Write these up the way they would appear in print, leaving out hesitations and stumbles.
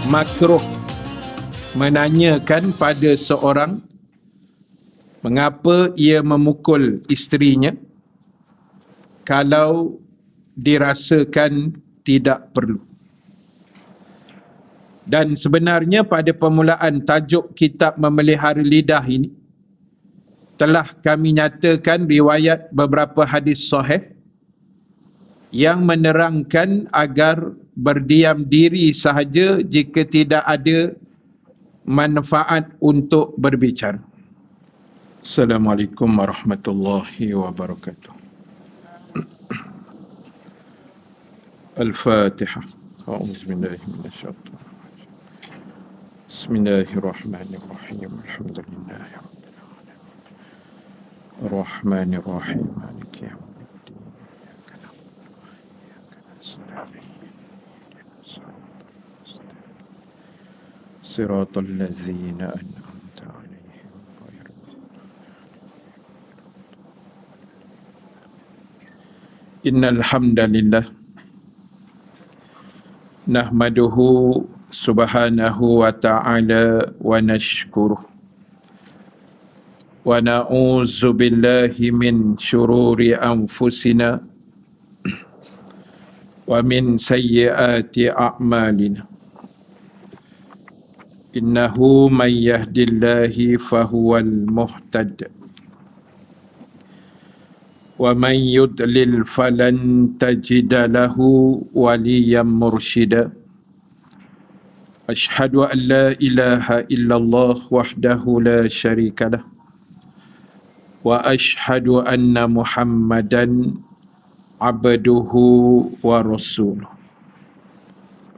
makruh menanyakan pada seorang mengapa ia memukul isterinya kalau dirasakan tidak perlu. Dan sebenarnya pada permulaan tajuk kitab Memelihara Lidah ini telah kami nyatakan riwayat beberapa hadis sahih yang menerangkan agar berdiam diri sahaja jika tidak ada manfaat untuk berbicara. Assalamualaikum warahmatullahi wabarakatuh. Al-Fatihah. A'udzubillahi minasyaitonir rajim. Bismillahirrahmanirrahim. Alhamdulillahi rabbil alamin. Ar-Rahmanir Rahim. Maliki yaumiddin. Iyyaka na'budu wa iyyaka nasta'in. Siratal ladzina an'amta 'alaihim ghairil maghdubi 'alaihim. Innal hamdalillah nahmaduhu subhanahu wa ta'ala wa nashkuruh wa na'udzu billahi min syururi anfusina wa min sayyiati a'malina. Innahu man yahdillahi fahuwal muhtad wa man yudlil falan tajida lahu waliyan mursyida. Ashhadu an la ilaha illallah wahdahu la syarika lah wa ashhadu anna Muhammadan abduhu wa rasuluh.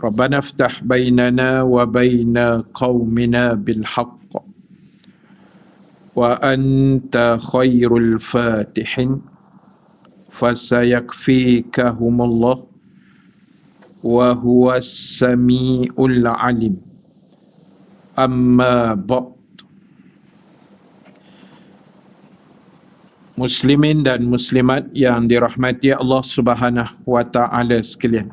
Rabbana aftah bainana wa baina qaumina bil haqq wa anta khairul fatihin fasayakfikahumullah wa huwas samiul alim. Amma ba'd. Muslimin dan muslimat yang dirahmati Allah Subhanahu wa taala sekalian,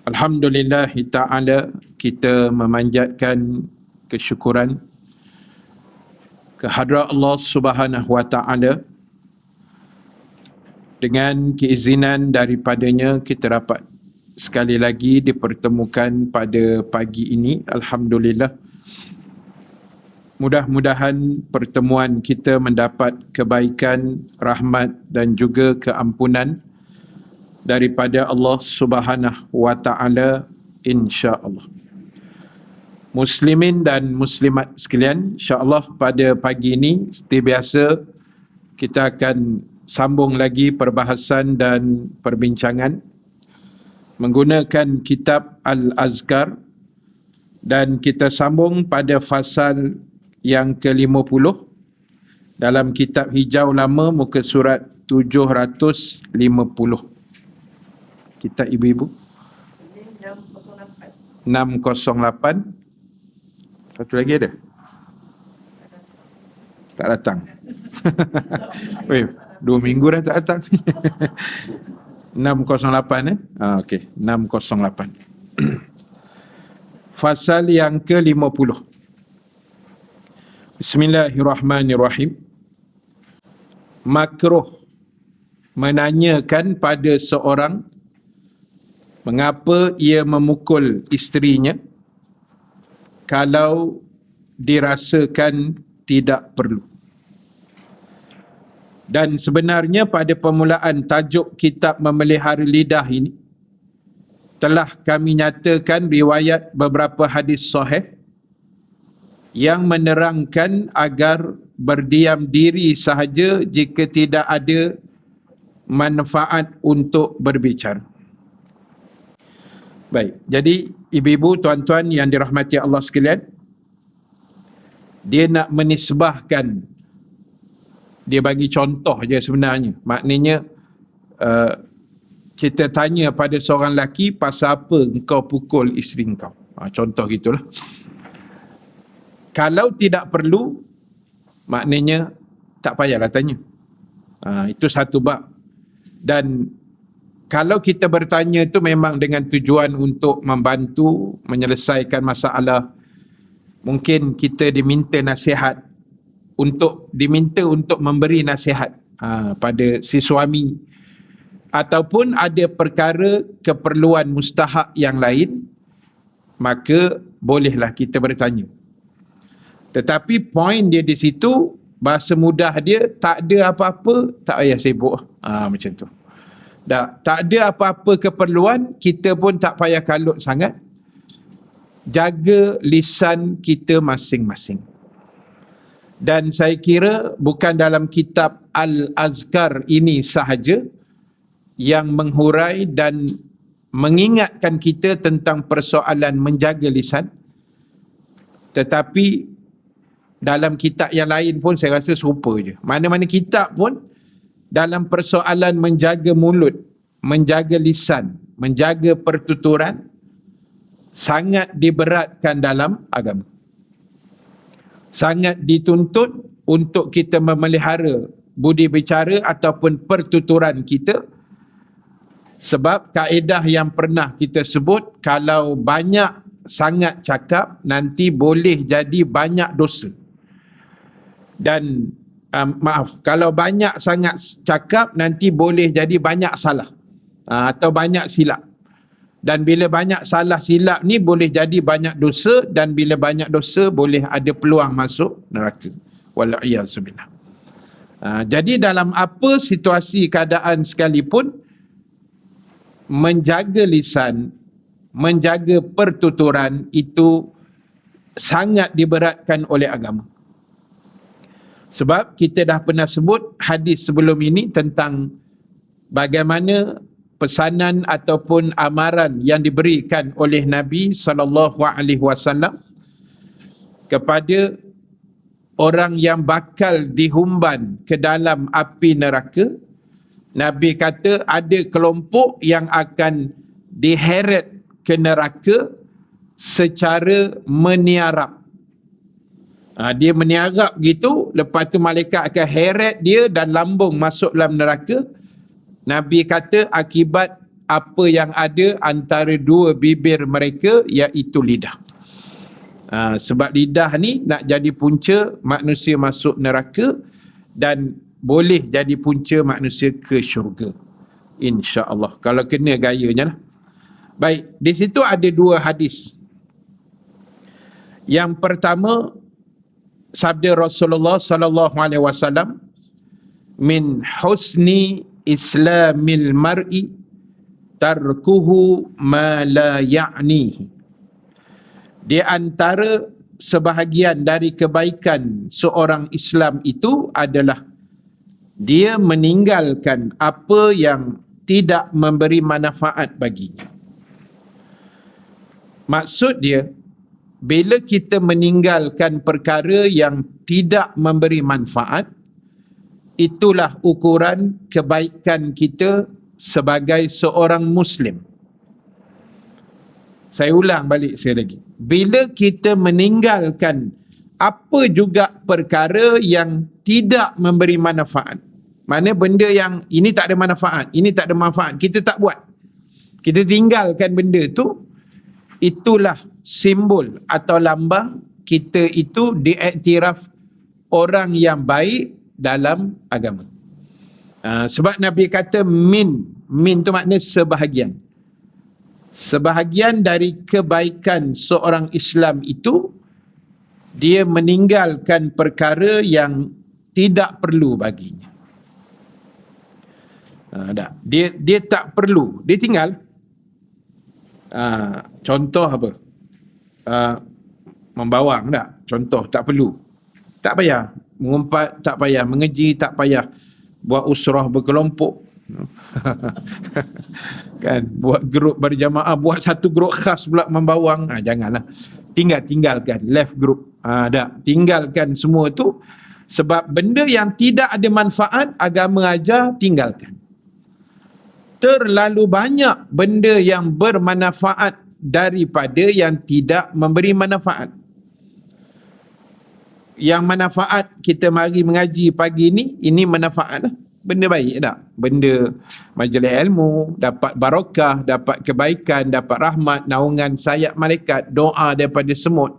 alhamdulillah ta'ala, kita memanjatkan kesyukuran kehadrat Allah Subhanahu wa ta'ala. Dengan keizinan daripadanya kita dapat sekali lagi dipertemukan pada pagi ini. Alhamdulillah. Mudah-mudahan pertemuan kita mendapat kebaikan, rahmat dan juga keampunan daripada Allah Subhanahu wa ta'ala, insya-Allah. Muslimin dan muslimat sekalian, insya-Allah pada pagi ini seperti biasa kita akan sambung lagi perbahasan dan perbincangan menggunakan kitab Al-Azkar, dan kita sambung pada fasal yang ke-50 dalam kitab Hijau Lama muka surat 750. Kita ibu-ibu 608. Satu lagi ada? Tak datang. Weh, 2 minggu dah tak datang. 608 okey, 608. Fasal yang ke-50. Bismillahirrahmanirrahim. Makruh menanyakan pada seorang mengapa ia memukul isterinya kalau dirasakan tidak perlu. Dan sebenarnya pada permulaan tajuk kitab Memelihara Lidah ini telah kami nyatakan riwayat beberapa hadis sahih yang menerangkan agar berdiam diri sahaja jika tidak ada manfaat untuk berbicara. Baik, jadi ibu-ibu, tuan-tuan yang dirahmati Allah sekalian, dia nak menisbahkan, dia bagi contoh je sebenarnya. Maknanya kita tanya pada seorang lelaki, pasal apa engkau pukul isteri engkau? Contoh gitulah. Kalau tidak perlu, maknanya tak payahlah tanya. Itu satu bab. Dan kalau kita bertanya itu memang dengan tujuan untuk membantu menyelesaikan masalah, mungkin kita diminta untuk memberi nasihat pada si suami, ataupun ada perkara keperluan mustahak yang lain, maka bolehlah kita bertanya. Tetapi poin dia di situ, bahasa mudah dia, tak ada apa-apa, tak payah sibuk. Macam tu. Tak ada apa-apa keperluan, kita pun tak payah kalut sangat. Jaga lisan kita masing-masing. Dan saya kira bukan dalam kitab Al-Azkar ini sahaja yang menghurai dan mengingatkan kita tentang persoalan menjaga lisan, tetapi dalam kitab yang lain pun saya rasa serupa je. Mana-mana kitab pun dalam persoalan menjaga mulut, menjaga lisan, menjaga pertuturan, sangat diberatkan dalam agama. Sangat dituntut untuk kita memelihara budi bicara ataupun pertuturan kita, sebab kaedah yang pernah kita sebut, kalau banyak sangat cakap nanti boleh jadi banyak dosa. Dan kalau banyak sangat cakap nanti boleh jadi banyak salah atau banyak silap. Dan bila banyak salah silap ni boleh jadi banyak dosa, dan bila banyak dosa boleh ada peluang masuk neraka. Wala'iyazubillah. Jadi dalam apa situasi keadaan sekalipun, menjaga lisan, menjaga pertuturan itu sangat diberatkan oleh agama. Sebab kita dah pernah sebut hadis sebelum ini tentang bagaimana pesanan ataupun amaran yang diberikan oleh Nabi SAW kepada orang yang bakal dihumban ke dalam api neraka. Nabi kata ada kelompok yang akan diheret ke neraka secara meniarap. Dia meniarap gitu, lepas tu malaikat akan heret dia dan lambung masuk dalam neraka. Nabi kata akibat apa yang ada antara dua bibir mereka, iaitu lidah. Sebab lidah ni nak jadi punca manusia masuk neraka dan boleh jadi punca manusia ke syurga, insya-Allah, kalau kena gayanya lah. Baik, di situ ada dua hadis. Yang pertama, sabda Rasulullah sallallahu alaihi wasallam, min husni islamil mar'i tarkuhu ma la ya'nihi. Di antara sebahagian dari kebaikan seorang Islam itu adalah dia meninggalkan apa yang tidak memberi manfaat baginya. Maksud dia, bila kita meninggalkan perkara yang tidak memberi manfaat, itulah ukuran kebaikan kita sebagai seorang Muslim. Saya ulang balik sekali lagi. Bila kita meninggalkan apa juga perkara yang tidak memberi manfaat, mana benda yang ini tak ada manfaat, ini tak ada manfaat, kita tak buat, kita tinggalkan benda tu, itulah simbol atau lambang kita itu diiktiraf orang yang baik dalam agama. Sebab Nabi kata min tu makna sebahagian. Sebahagian dari kebaikan seorang Islam itu, dia meninggalkan perkara yang tidak perlu baginya. Dia tak perlu, dia tinggal. Contoh apa? Membawang tak? Contoh, tak perlu. Tak payah mengumpat, tak payah mengeji, tak payah buat usrah berkelompok. Kan, buat grup berjamaah, buat satu grup khas pula membawang. Janganlah. Tinggalkan, left group. Tinggalkan semua tu, sebab benda yang tidak ada manfaat, agama ajar tinggalkan. Terlalu banyak benda yang bermanfaat daripada yang tidak memberi manfaat. Yang manfaat kita mari mengaji pagi ni, ini manfaat lah. benda baik tak? Benda majlis ilmu, dapat barakah, dapat kebaikan, dapat rahmat, naungan sayap malaikat, doa daripada semut,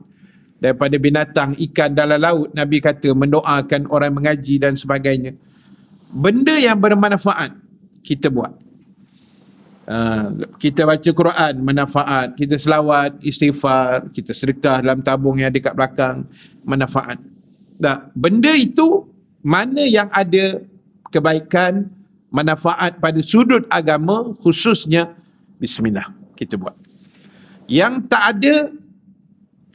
daripada binatang, ikan dalam laut. Nabi kata mendoakan orang mengaji dan sebagainya. Benda yang bermanfaat kita buat. Kita baca Quran manfaat, kita selawat, istighfar, kita sedekah dalam tabung yang ada kat belakang, manfaat. Benda itu mana yang ada kebaikan, manfaat pada sudut agama, khususnya bismillah kita buat. Yang tak ada,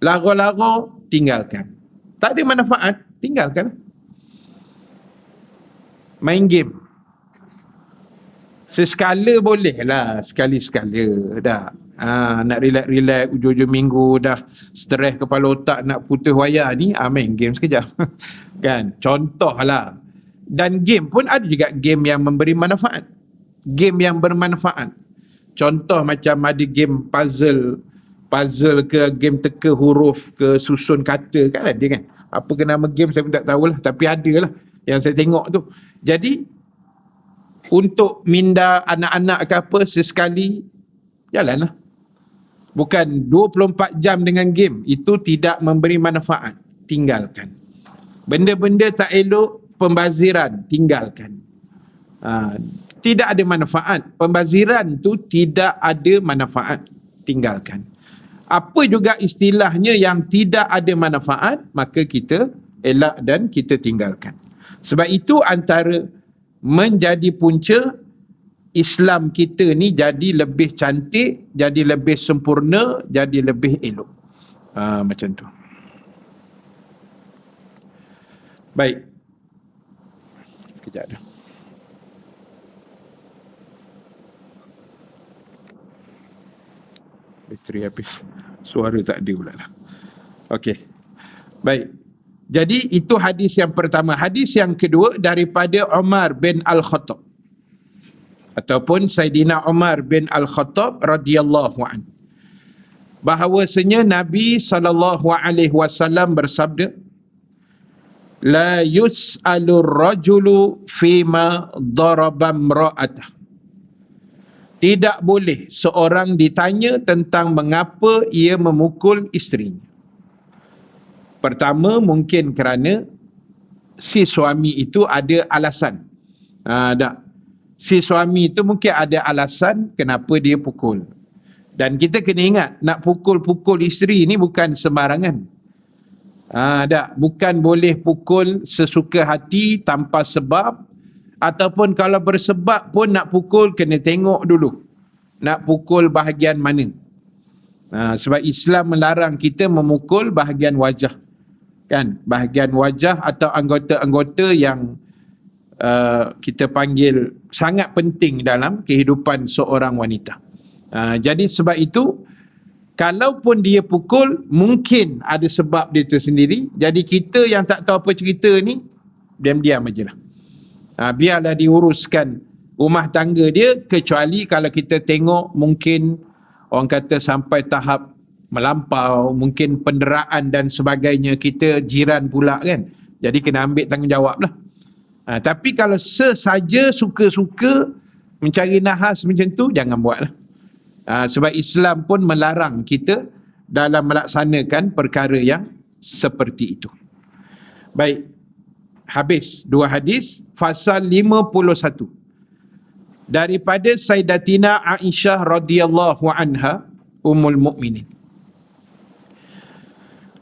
lara-lara, tinggalkan. Tak ada manfaat, tinggalkan. Main game sesekala boleh lah, sekali-sekala dah. Nak relax-relax hujung-hujung minggu, dah stres kepala otak nak putus wayar ni, main game sekejap. Kan, contoh lah. Dan game pun ada juga game yang memberi manfaat, game yang bermanfaat. Contoh macam ada game puzzle ke, game teka huruf ke, susun kata, kan ada kan. Apa ke nama game saya pun tak tahulah, tapi ada lah yang saya tengok tu. Jadi untuk minda anak-anak ke apa, sesekali jalanlah. Bukan 24 jam dengan game, itu tidak memberi manfaat, tinggalkan. Benda-benda tak elok, pembaziran, tinggalkan. Tidak ada manfaat, pembaziran tu tidak ada manfaat, tinggalkan. Apa juga istilahnya yang tidak ada manfaat, maka kita elak dan kita tinggalkan. Sebab itu antara menjadi punca Islam kita ni jadi lebih cantik, jadi lebih sempurna, jadi lebih elok. Macam tu. Baik. Sekejap dah. Bateri habis. Suara tak ada pula lah. Okey. Baik. Jadi itu hadis yang pertama. Hadis yang kedua daripada Umar bin Al-Khattab, ataupun Saidina Umar bin Al-Khattab radhiyallahu anhu, bahawasanya Nabi SAW bersabda, la yus'alur rajulu fima daraba imra'atah. Tidak boleh seorang ditanya tentang mengapa ia memukul isterinya. Pertama, mungkin kerana si suami itu ada alasan. Si suami itu mungkin ada alasan kenapa dia pukul. Dan kita kena ingat, nak pukul-pukul isteri ni bukan sembarangan. Bukan boleh pukul sesuka hati tanpa sebab, ataupun kalau bersebab pun nak pukul kena tengok dulu nak pukul bahagian mana. Sebab Islam melarang kita memukul bahagian wajah, kan, bahagian wajah atau anggota-anggota yang kita panggil sangat penting dalam kehidupan seorang wanita. Jadi sebab itu, kalaupun dia pukul, mungkin ada sebab dia tersendiri. Jadi kita yang tak tahu apa cerita ni, diam-diam aje lah. Biarlah diuruskan rumah tangga dia, kecuali kalau kita tengok mungkin orang kata sampai tahap melampau, mungkin penderaan dan sebagainya, kita jiran pula kan, jadi kena ambil tanggungjawab lah. Tapi kalau sesaja suka-suka mencari nahas macam tu, jangan buat lah. Sebab Islam pun melarang kita dalam melaksanakan perkara yang seperti itu. Baik, habis dua hadis. Fasal 51 daripada Sayyidatina Aisyah radhiyallahu anha ummul mukminin.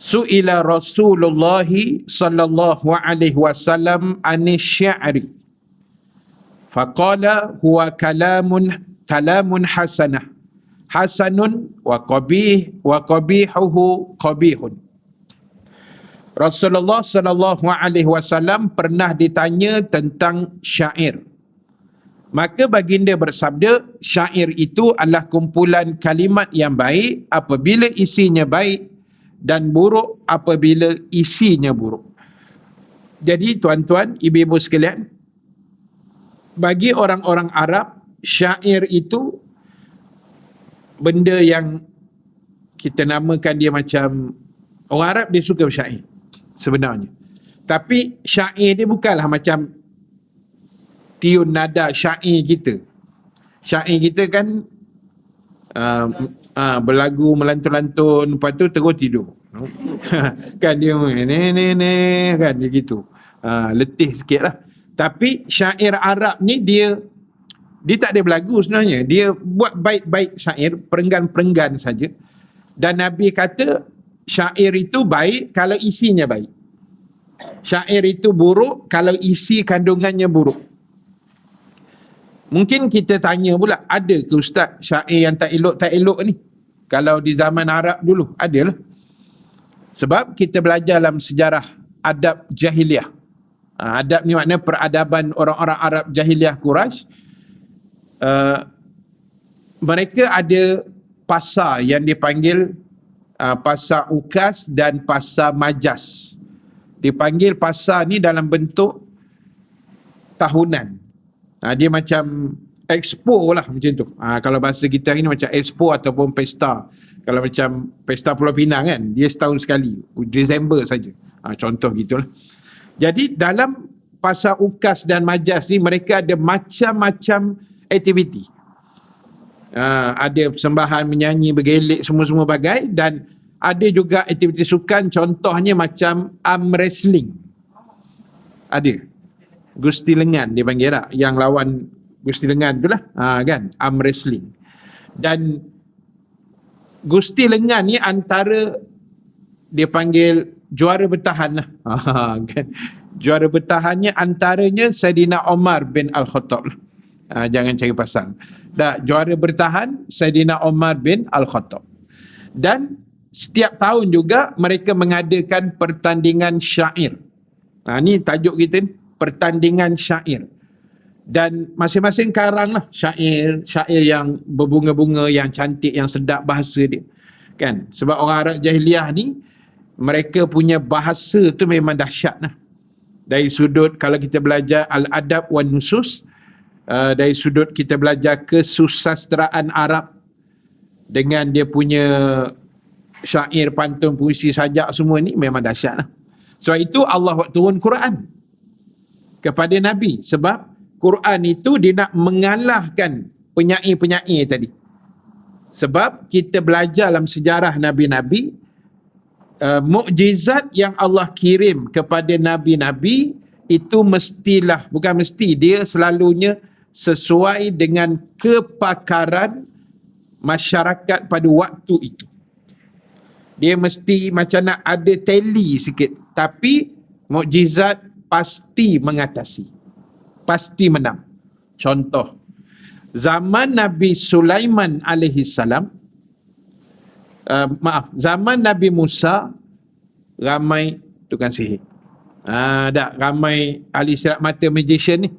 Su'ila Rasulullah sallallahu alaihi wasallam anis syi'ri faqala huwa kalamun hasanun wa qabihuhu qabihun. Rasulullah sallallahu alaihi wasallam pernah ditanya tentang syair. Maka baginda bersabda, syair itu adalah kumpulan kalimat yang baik apabila isinya baik, dan buruk apabila isinya buruk. Jadi tuan-tuan, ibu-ibu sekalian, bagi orang-orang Arab, syair itu benda yang kita namakan dia macam, orang Arab dia suka bersyair sebenarnya. Tapi syair dia bukanlah macam tiun nada syair kita. Syair kita kan berlagu melantun-lantun, lepas tu terus tidur. Kan dia kan dia gitu. Letih sikit lah. Tapi syair Arab ni dia tak ada berlagu sebenarnya. Dia buat baik-baik syair, perenggan-perenggan saja. Dan Nabi kata syair itu baik kalau isinya baik. Syair itu buruk kalau isi kandungannya buruk. Mungkin kita tanya pula, ada ke ustaz syair yang tak elok ni? Kalau di zaman Arab dulu, adalah. Sebab kita belajar dalam sejarah adab jahiliah. Adab ni maknanya peradaban orang-orang Arab jahiliah Quraisy. Mereka ada pasar yang dipanggil pasar Ukas dan pasar Majas. Dipanggil pasar ni dalam bentuk tahunan. Dia macam expo lah macam tu. Kalau bahasa kita hari ni macam expo ataupun pesta. Kalau macam pesta Pulau Pinang kan, dia setahun sekali, Disember saja. Contoh gitulah. Jadi dalam pasar Ukas dan Majas ni mereka ada macam-macam aktiviti. Ada persembahan, menyanyi, bergelek, semua-semua bagai, dan ada juga aktiviti sukan, contohnya macam arm wrestling. Ada. Gusti lengan dia panggil tak? Yang lawan gusti lengan tu lah. Kan? Arm wrestling. Dan gusti lengan ni antara dia panggil juara bertahan lah. Kan? Juara bertahannya antaranya Saidina Omar bin Al-Khattab. Jangan cari pasal. Juara bertahan Saidina Omar bin Al-Khattab. Dan setiap tahun juga mereka mengadakan pertandingan syair. Ni tajuk kita ni, pertandingan syair. Dan masing-masing karang lah syair yang berbunga-bunga, yang cantik, yang sedap bahasa dia. Kan? Sebab orang Arab jahiliah ni, mereka punya bahasa tu memang dahsyat lah. Dari sudut kalau kita belajar al-adab wan nusus, dari sudut kita belajar kesusasteraan Arab dengan dia punya syair, pantun, puisi, sajak semua ni memang dahsyat lah. Sebab itu Allah turun Quran kepada Nabi. Sebab Quran itu dia nak mengalahkan penyair-penyair tadi. Sebab kita belajar dalam sejarah Nabi-Nabi, mukjizat yang Allah kirim kepada Nabi-Nabi itu mestilah, bukan mesti, dia selalunya sesuai dengan kepakaran masyarakat pada waktu itu. Dia mesti macam nak ada teli sikit. Tapi mukjizat pasti mengatasi. Pasti menang. Contoh, zaman Nabi Sulaiman alaihissalam, zaman Nabi Musa, ramai tukang sihir. Ramai ahli silat mata, magician ni.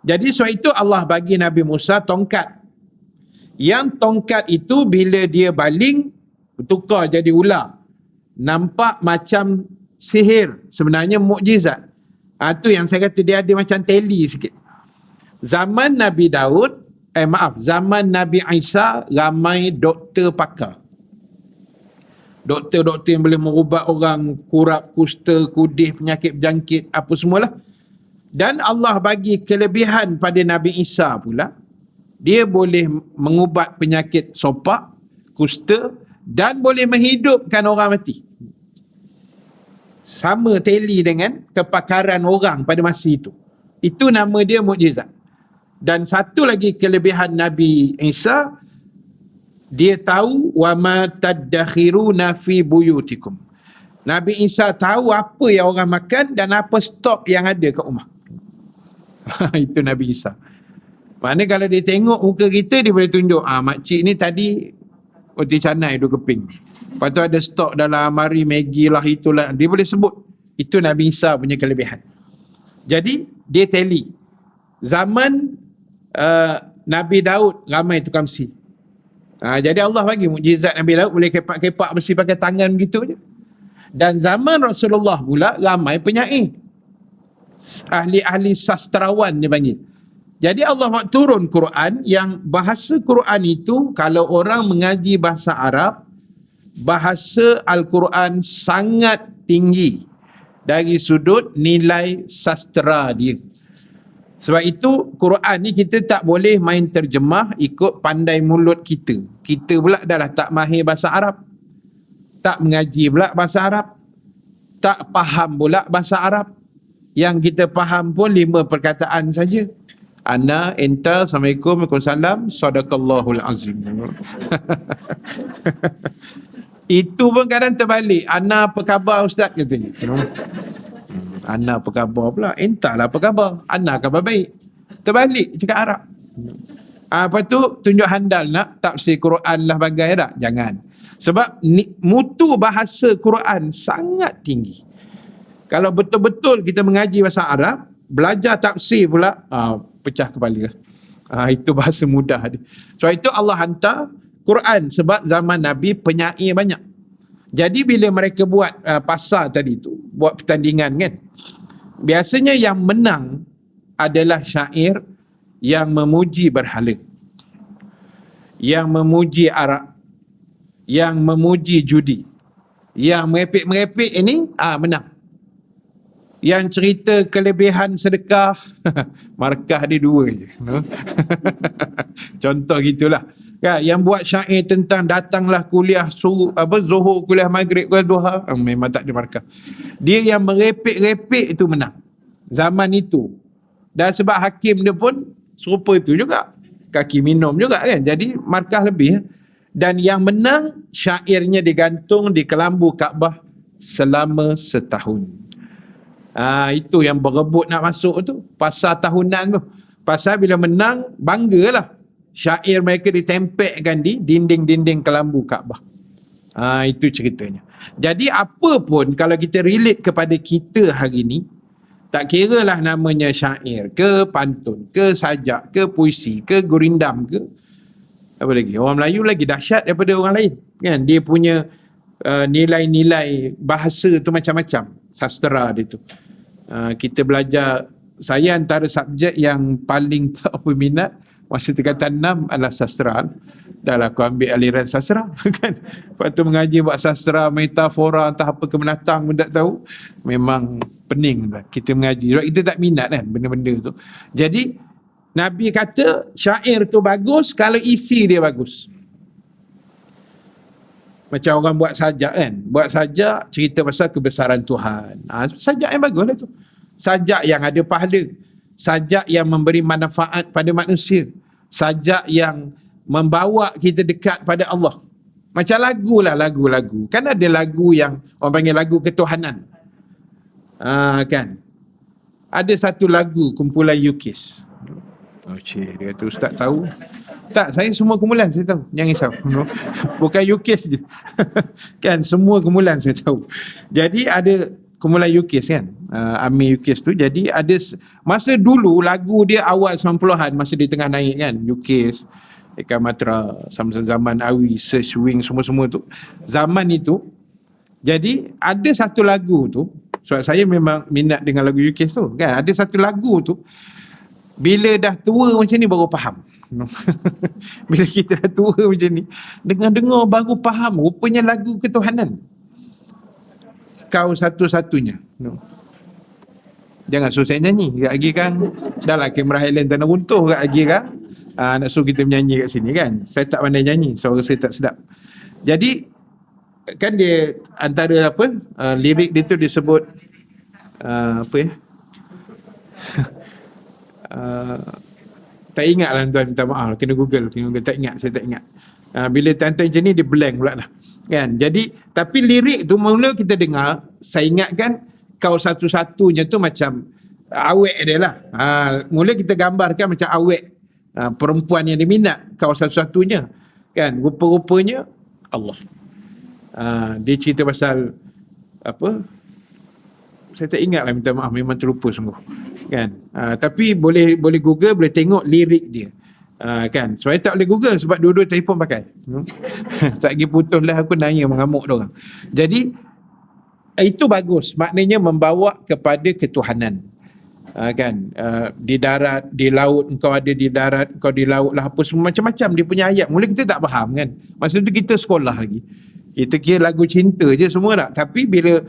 Jadi sebab itu Allah bagi Nabi Musa tongkat. Yang tongkat itu bila dia baling, bertukar jadi ular. Nampak macam sihir, sebenarnya mukjizat. Itu yang saya kata dia ada macam teli sikit. Zaman Nabi Daud, zaman Nabi Isa, ramai doktor pakar. Doktor-doktor yang boleh merubat orang, kurap, kusta, kudih, penyakit berjangkit, apa semualah. Dan Allah bagi kelebihan pada Nabi Isa pula. Dia boleh mengubat penyakit sopak, kusta, dan boleh menghidupkan orang mati. Sama teli dengan kepakaran orang pada masa itu. Itu nama dia mukjizat. Dan satu lagi kelebihan Nabi Isa, dia tahu wama tadakhiruna fi buyutikum. Nabi Isa tahu apa yang orang makan dan apa stok yang ada kat rumah. Itu Nabi Isa. Maknanya kalau dia tengok muka kita, dia boleh tunjuk, makcik ni tadi roti canai 2 keping. Lepas tu ada stok dalam amari, Maggi lah, itulah. Dia boleh sebut. Itu Nabi Isa punya kelebihan. Jadi, dia teli. Zaman Nabi Daud, ramai tukang besi. Jadi Allah bagi mukjizat Nabi Daud, boleh kepak-kepak besi pakai tangan begitu je. Dan zaman Rasulullah pula, ramai penyair. Ahli-ahli sastrawan dia panggil. Jadi Allah buat turun Quran yang bahasa Quran itu, kalau orang mengaji bahasa Arab, bahasa Al-Quran sangat tinggi dari sudut nilai sastra dia. Sebab itu Quran ni kita tak boleh main terjemah ikut pandai mulut kita. Kita pula dah lah tak mahir bahasa Arab, tak mengaji pula bahasa Arab, tak faham pula bahasa Arab. Yang kita faham pun 5 perkataan saja. Ana, enta, Assalamualaikum, Waalaikumsalam, Sadaqallahul Azim. Itu pun kadang terbalik. Ana apa khabar Ustaz katanya. Ana apa khabar pula. Enta lah apa khabar. Ana khabar baik. Terbalik cakap Arab. Apa tu tunjuk handal nak tafsir Quran lah bagai tak? Jangan. Sebab mutu bahasa Quran sangat tinggi. Kalau betul-betul kita mengaji bahasa Arab, belajar tafsir pula, pecah kepala. Itu bahasa mudah dia. Sebab itu Allah hantar Quran sebab zaman Nabi penyair banyak. Jadi bila mereka buat pasar tadi tu, buat pertandingan kan, biasanya yang menang adalah syair yang memuji berhala, yang memuji arak, yang memuji judi, yang merepek-merepek ini menang. Yang cerita kelebihan sedekah, markah dia 2 je. Contoh gitulah. Kan, yang buat syair tentang datanglah kuliah Zuhur, kuliah Maghrib, kuliah Duha, memang tak ada markah. Dia yang merepek-repek itu menang. Zaman itu. Dan sebab hakim dia pun serupa itu juga. Kaki minum juga kan. Jadi markah lebih. Dan yang menang, syairnya digantung di kelambu Kaabah selama setahun. Itu yang berebut nak masuk tu. Pasar tahunan tu. Pasal bila menang, banggalah. Syair mereka ditempelkan di dinding-dinding kelambu Kaabah. Itu ceritanya. Jadi apa pun kalau kita relate kepada kita hari ni, tak kira lah namanya syair ke, pantun ke, sajak ke, puisi ke, gurindam ke, apa lagi, orang Melayu lagi dahsyat daripada orang lain kan. Dia punya nilai-nilai bahasa tu macam-macam, sastera dia tu. Kita belajar, saya antara subjek yang paling tak berminat masa tingkatan 6 adalah sastera. Dah lah aku ambil aliran sastera kan. Lepas tu mengaji buat sastera, metafora, entah apa ke menatang pun tak tahu. Memang pening lah kita mengaji sebab kita tak minat kan benda-benda tu. Jadi Nabi kata syair tu bagus kalau isi dia bagus. Macam orang buat sajak kan. Buat sajak cerita pasal kebesaran Tuhan. Sajak yang bagus lah tu. Sajak yang ada pahala. Sajak yang memberi manfaat pada manusia. Sajak yang membawa kita dekat pada Allah. Macam lagu lah, lagu-lagu. Kan ada lagu yang orang panggil lagu ketuhanan. Kan. Ada satu lagu kumpulan UKIS. Dia kata Ustaz tahu. Tak, saya semua kumpulan saya tahu. Jangan risau. Bukan UKIS je. Kan, semua kumpulan saya tahu. Jadi ada kumpulan UKIS kan. Amir UKIS tu. Jadi ada, masa dulu lagu dia awal 90-an, masa dia tengah naik kan. UKIS, Eka Matra, zaman Awi, Search Wing, semua-semua tu. Zaman itu. Jadi ada satu lagu tu. Sebab saya memang minat dengan lagu UKIS tu kan. Ada satu lagu tu. Bila dah tua macam ni baru faham. Bila kita dah tua macam ni, dengar-dengar baru faham. Rupanya lagu ketuhanan. Kau satu-satunya. Jangan suruh saya nyanyi. Kat lagi kan, dah lah kamera Highland tanah runtuh kat lagi kan. Nak suruh kita menyanyi kat sini kan. Saya tak pandai nyanyi, suara saya tak sedap. Jadi, kan dia antara apa, lirik dia tu disebut, apa ya, tak ingat lah tuan, minta maaf, kena Google, tak ingat, saya tak ingat. Bila tuan-tuan macam ni dia blank pula lah kan. Jadi tapi lirik tu mula kita dengar, saya ingatkan kau satu-satunya tu macam awek dia lah. Mula kita gambarkan macam awek, perempuan yang diminat, kau satu-satunya kan. Rupa-rupanya Allah. Dia cerita pasal apa, saya tak ingat lah, minta maaf, memang terlupa sungguh kan. Tapi boleh Google, boleh tengok lirik dia kan. Saya tak boleh Google sebab dua-dua telefon pakai. Tak lagi putus lah aku nanya mengamuk diorang. Jadi itu bagus, maknanya membawa kepada ketuhanan kan. Di darat, di laut, engkau ada di darat, engkau di laut lah, apa semua macam-macam dia punya ayat. Mula kita tak faham kan, masa tu kita sekolah lagi, kita kira lagu cinta je semua tak. Tapi bila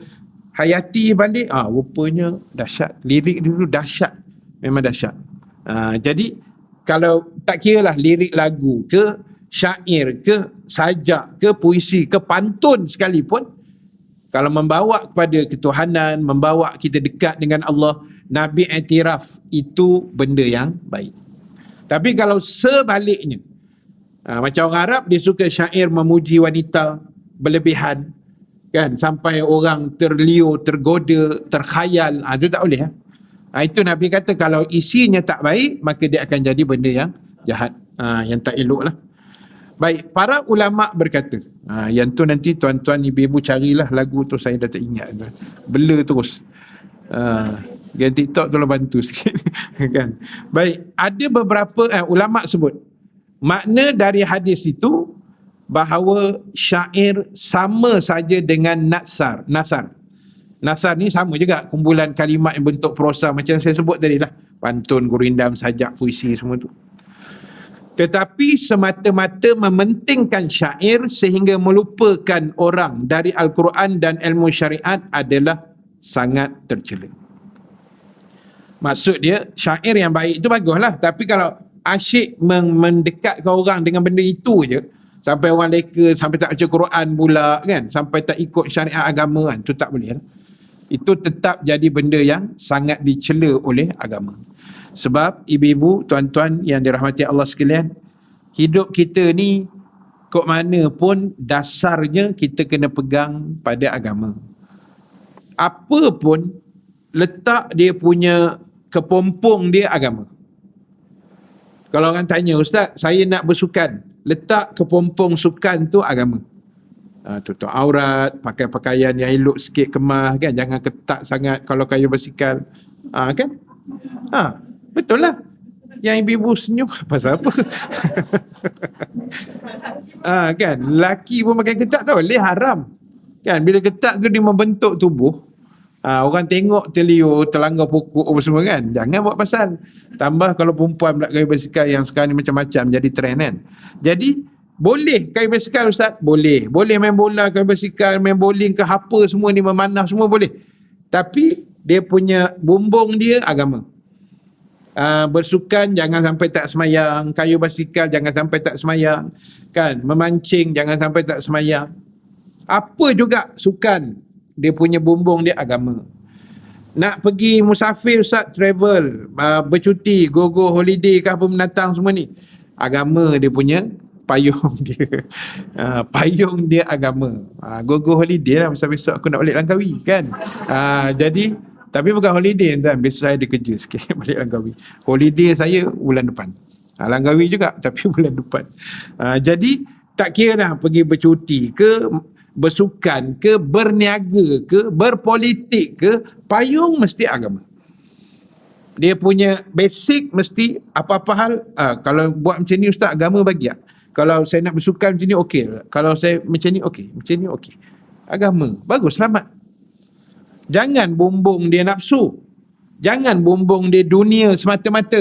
hayati balik, rupanya dahsyat. Lirik dulu dahsyat, memang dahsyat. Jadi kalau tak kira lah lirik lagu ke, syair ke, sajak ke, puisi ke, pantun sekalipun, kalau membawa kepada ketuhanan, membawa kita dekat dengan Allah, Nabi iktiraf itu benda yang baik. Tapi kalau sebaliknya, macam orang Arab, dia suka syair memuji wanita berlebihan, kan, sampai orang terliur, tergoda, terkhayal, itu tak boleh. Itu Nabi kata kalau isinya tak baik, maka dia akan jadi benda yang jahat, yang tak elok lah. Baik, para ulama' berkata, yang tu nanti tuan-tuan ibu-ibu carilah lagu tu, saya dah tak ingat, blur terus. Yang TikTok tolong bantu sikit. Kan? Baik, ada beberapa ulama' sebut makna dari hadis itu bahawa syair sama saja dengan nasar. Nasar ni sama juga, kumpulan kalimat yang bentuk prosa macam saya sebut tadi lah, pantun, gurindam, sajak, puisi, semua tu. Tetapi semata-mata mementingkan syair sehingga melupakan orang dari Al-Quran dan ilmu syariat adalah sangat tercela. Maksud dia, syair yang baik itu baguslah, tapi kalau asyik mendekatkan orang dengan benda itu je, sampai orang leka, sampai tak baca Quran pula, kan, sampai tak ikut syariat agama, kan, itu tak boleh lah. Itu tetap jadi benda yang sangat dicela oleh agama. Sebab ibu-ibu, tuan-tuan yang dirahmati Allah sekalian, hidup kita ni kok mana pun dasarnya kita kena pegang pada agama. Apa pun letak dia punya kepompong dia agama. Kalau orang tanya, Ustaz, saya nak bersukan, letak kepompong sukan tu agama. Tutup aurat, pakai pakaian yang elok sikit, kemas, kan, jangan ketat sangat kalau kayu bersikal, kan, betul lah. Yang ibu-ibu senyum pasal apa? Kan, lelaki pun pakai ketat, tak boleh, haram, kan. Bila ketat tu dia membentuk tubuh, orang tengok terliur, terlanggar pokok apa semua, kan, jangan buat pasal. Tambah kalau perempuan pula kayu bersikal yang sekarang ni macam-macam jadi trend, kan. Jadi boleh kayu basikal, Ustaz? Boleh main bola kayu basikal, main bowling ke apa semua ni, memanah semua boleh. Tapi dia punya bumbung dia agama. Bersukan jangan sampai tak semayang, kayu basikal jangan sampai tak semayang, kan, memancing jangan sampai tak semayang. Apa juga sukan, dia punya bumbung dia agama. Nak pergi musafir, Ustaz, travel, bercuti, go holiday ke apa menatang semua ni, agama dia punya payung dia. Payung dia agama. Go holiday lah, besok aku nak balik Langkawi, kan. Jadi, tapi bukan holiday, kan, besok saya ada kerja sikit balik Langkawi. Holiday saya bulan depan. Langkawi juga, tapi bulan depan. Jadi tak kira lah pergi bercuti ke, bersukan ke, berniaga ke, berpolitik ke, payung mesti agama. Dia punya basic mesti apa-apa hal, kalau buat macam ni, Ustaz, agama bagi tak? Kalau saya nak bersukan macam ni, okey. Kalau saya macam ni, okey. Macam ni, okey. Agama. Bagus, selamat. Jangan bumbung dia nafsu. Jangan bumbung dia dunia semata-mata.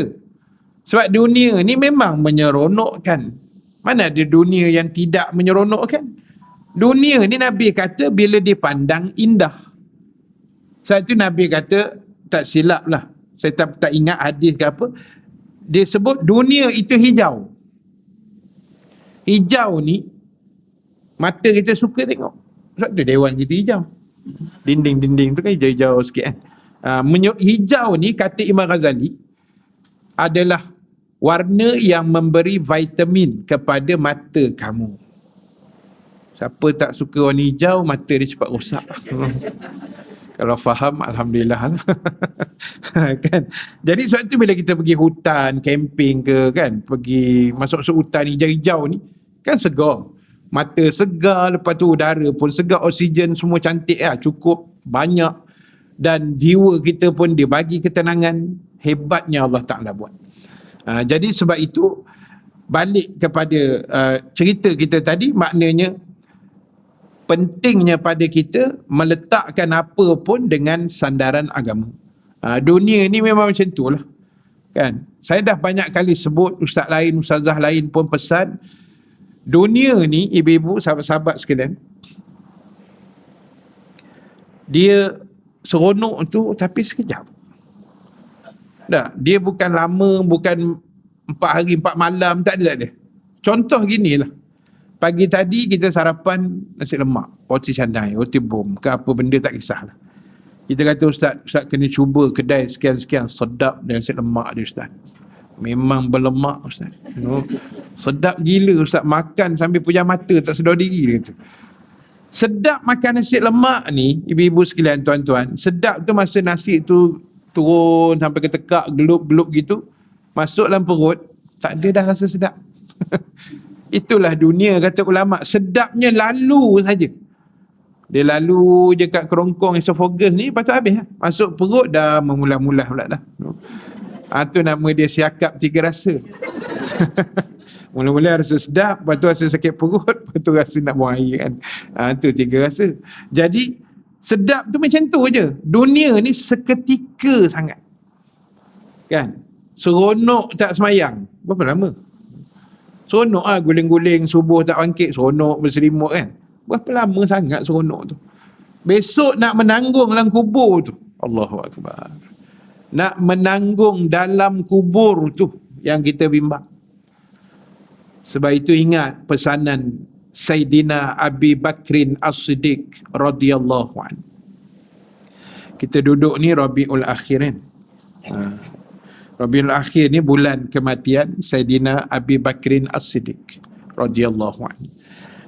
Sebab dunia ni memang menyeronokkan. Mana ada dunia yang tidak menyeronokkan? Dunia ni Nabi kata bila dipandang indah. Sebab itu Nabi kata, tak silap lah, saya tak ingat hadis ke apa, dia sebut dunia itu hijau. Hijau ni mata kita suka tengok. Sebab tu dewan kita hijau. Dinding-dinding tu kan hijau-hijau sikit, kan. Hijau ni kata Imam Ghazali adalah warna yang memberi vitamin kepada mata kamu. Siapa tak suka warna hijau, mata dia cepat rosak. Kalau faham, alhamdulillah lah. Kan? Jadi sebab tu bila kita pergi hutan, camping ke, kan, pergi masuk hutan hijau-hijau ni, kan segar. Mata segar, lepas tu udara pun segar, oksigen semua cantik lah, cukup banyak. Dan jiwa kita pun dia bagi ketenangan. Hebatnya Allah Ta'ala buat. Jadi sebab itu, balik kepada cerita kita tadi, maknanya pentingnya pada kita meletakkan apa pun dengan sandaran agama. Dunia ni memang macam tu lah, kan. Saya dah banyak kali sebut, ustaz lain, ustazah lain pun pesan, dunia ni, ibu-ibu, sahabat-sahabat sekalian, dia seronok tu tapi sekejap. Tak, dia bukan lama, bukan 4 hari 4 malam, tak ada. Contoh gini lah. Pagi tadi kita sarapan nasi lemak, roti canai, roti bom, ke apa benda tak kisahlah. Kita kata Ustaz kena cuba kedai sekian-sekian, sedap nasi lemak dia Ustaz. Memang berlemak Ustaz. Sedap gila Ustaz, makan sambil pejam mata tak sedar diri dia kata. Sedap makan nasi lemak ni, ibu-ibu sekalian, tuan-tuan, sedap tu masa nasi tu turun sampai ke tekak, gelup-gelup gitu, masuk dalam perut, tak ada dah rasa sedap. Itulah dunia, kata ulama. Sedapnya lalu saja. Dia lalu je kat kerongkong esophagus ni, lepas tu habis. Masuk perut dah memulah-mulah pula dah. Tu nama dia siakap 3 rasa. Mula-mula rasa sedap, lepas tu rasa sakit perut, lepas tu rasa nak buang air kan. Tu 3 rasa. Jadi sedap tu macam tu je. Dunia ni seketika sangat. Kan? Seronok tak semayang. Berapa lama? Seronok lah guling-guling subuh tak bangkit. Seronok berselimut kan. Berapa lama sangat seronok tu. Besok nak menanggung dalam kubur tu. Allahu Akbar. Nak menanggung dalam kubur tu yang kita bimbang. Sebab itu ingat pesanan Sayyidina Abi Bakrin As-Siddiq radhiyallahu anhu. Kita duduk ni Rabiul Akhir kan. Rabiul Akhir ni bulan kematian Sayyidina Abi Bakrin As-Siddiq radhiyallahu anhu.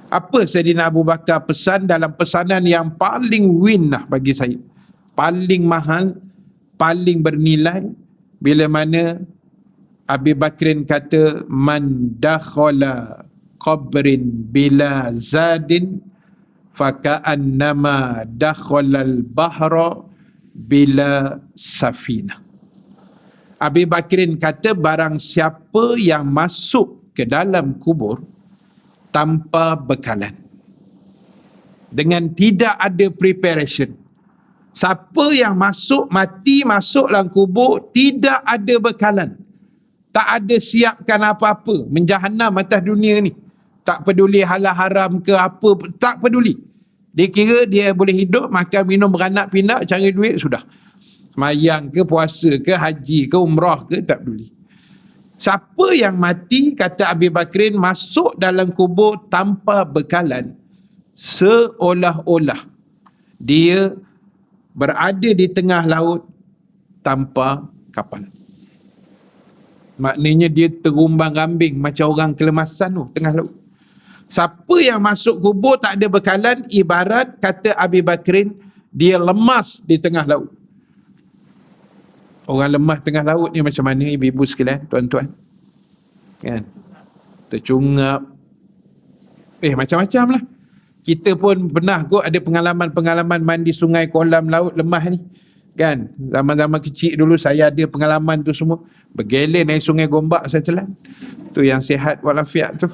Apa Sayyidina Abu Bakar pesan dalam pesanan yang paling win lah bagi saya, paling mahal, paling bernilai, bila mana Abi Bakrin kata, man dakhala qabrin bila zadin faka'annama dakhalal bahra bila safina. Abi Bakrin kata, barang siapa yang masuk ke dalam kubur tanpa bekalan, dengan tidak ada preparation. Siapa yang mati masuk dalam kubur tidak ada bekalan, tak ada siapkan apa-apa, menjahanam atas dunia ni, tak peduli halal haram ke apa, tak peduli. Dia kira dia boleh hidup, makan, minum, beranak pinak, cari duit, sudah. Semayang ke, puasa ke, haji ke, umrah ke, tak peduli. Siapa yang mati, kata Abi Bakrin, masuk dalam kubur tanpa bekalan, seolah-olah dia berada di tengah laut tanpa kapal. Maknanya dia terumbang-ambing macam orang kelemasan tu tengah laut. Siapa yang masuk kubur tak ada bekalan, ibarat kata Abi Bakrin, dia lemas di tengah laut. Orang lemah tengah laut ni macam mana, ibu-ibu sekalian, tuan-tuan? Kan? Tercungap. Macam-macam lah. Kita pun pernah kot ada pengalaman-pengalaman mandi sungai, kolam, laut, lemah ni. Kan? Zaman-zaman kecil dulu saya ada pengalaman tu semua. Bergelir naik sungai Gombak saya telan. Tu yang sihat walafiat tu.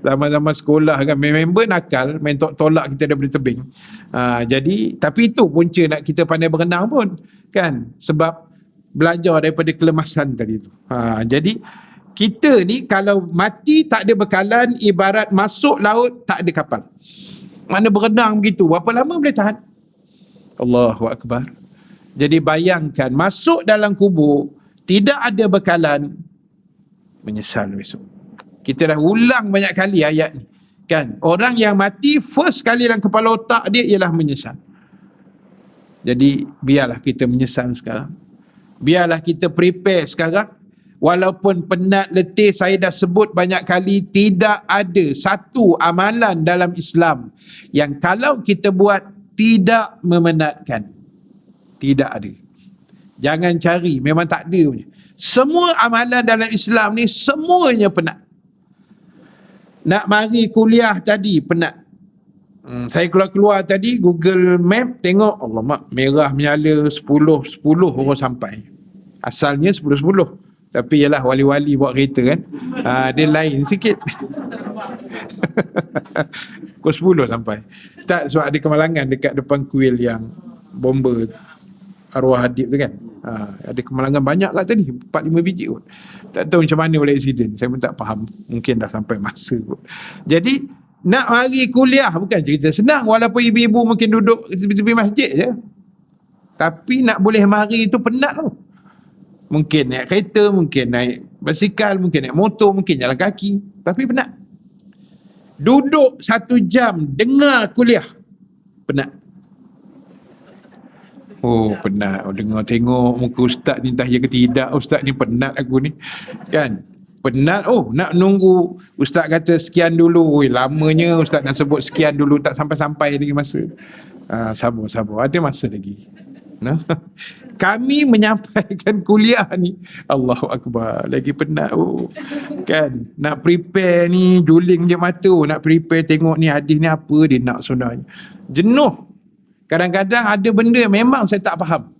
Zaman-zaman sekolah kan, member nakal, main tolak kita daripada tebing. Jadi, tapi itu punca nak kita pandai berenang pun. Kan? Sebab belajar daripada kelemasan tadi tu. Jadi, kita ni kalau mati tak ada bekalan, ibarat masuk laut tak ada kapal. Mana berenang begitu, berapa lama boleh tahan? Allahu Akbar. Jadi bayangkan, masuk dalam kubur, tidak ada bekalan, menyesal besok. Kita dah ulang banyak kali ayat ni. Kan? Orang yang mati, first kali dalam kepala otak dia ialah menyesal. Jadi, biarlah kita menyesal sekarang. Biarlah kita prepare sekarang. Walaupun penat, letih, saya dah sebut banyak kali, tidak ada satu amalan dalam Islam yang kalau kita buat tidak memenatkan. Tidak ada. Jangan cari, memang tak ada punya. Semua amalan dalam Islam ni semuanya penat. Nak mari kuliah tadi penat. Saya keluar-keluar tadi Google Map tengok, Allah mak, merah menyala 10 orang sampai. Asalnya 10-10. Tapi ialah wali-wali buat kereta kan. Dia lain sikit. Pukul 10 sampai. Tak, sebab ada kemalangan dekat depan kuil yang bomba arwah Hadib tu kan. Ada kemalangan banyak lah tadi, 4-5 biji kot. Tak tahu macam mana boleh accident, saya pun tak faham. Mungkin dah sampai masa kot. Jadi nak mari kuliah bukan cerita senang, walaupun ibu-ibu mungkin duduk tepi-tepi masjid je, tapi nak boleh mari itu penat tau. Mungkin naik kereta, mungkin naik basikal, mungkin naik motor, mungkin jalan kaki. Tapi penat. Duduk 1 jam dengar kuliah, penat. Oh penat. Oh, dengar tengok muka ustaz ni entah ya ke tidak. Ustaz ni penat aku ni. Kan? Penat. Oh nak nunggu ustaz kata sekian dulu. Oi, lamanya ustaz nak sebut sekian dulu, tak sampai-sampai lagi masa. Sabar. Ada masa lagi. Nah. Kami menyampaikan kuliah ni, Allahu Akbar, lagi penat. Oh. Kan? Nak prepare ni, juling je mata. Nak prepare tengok ni hadis ni apa dia nak sebenarnya. Jenuh. Kadang-kadang ada benda memang saya tak faham.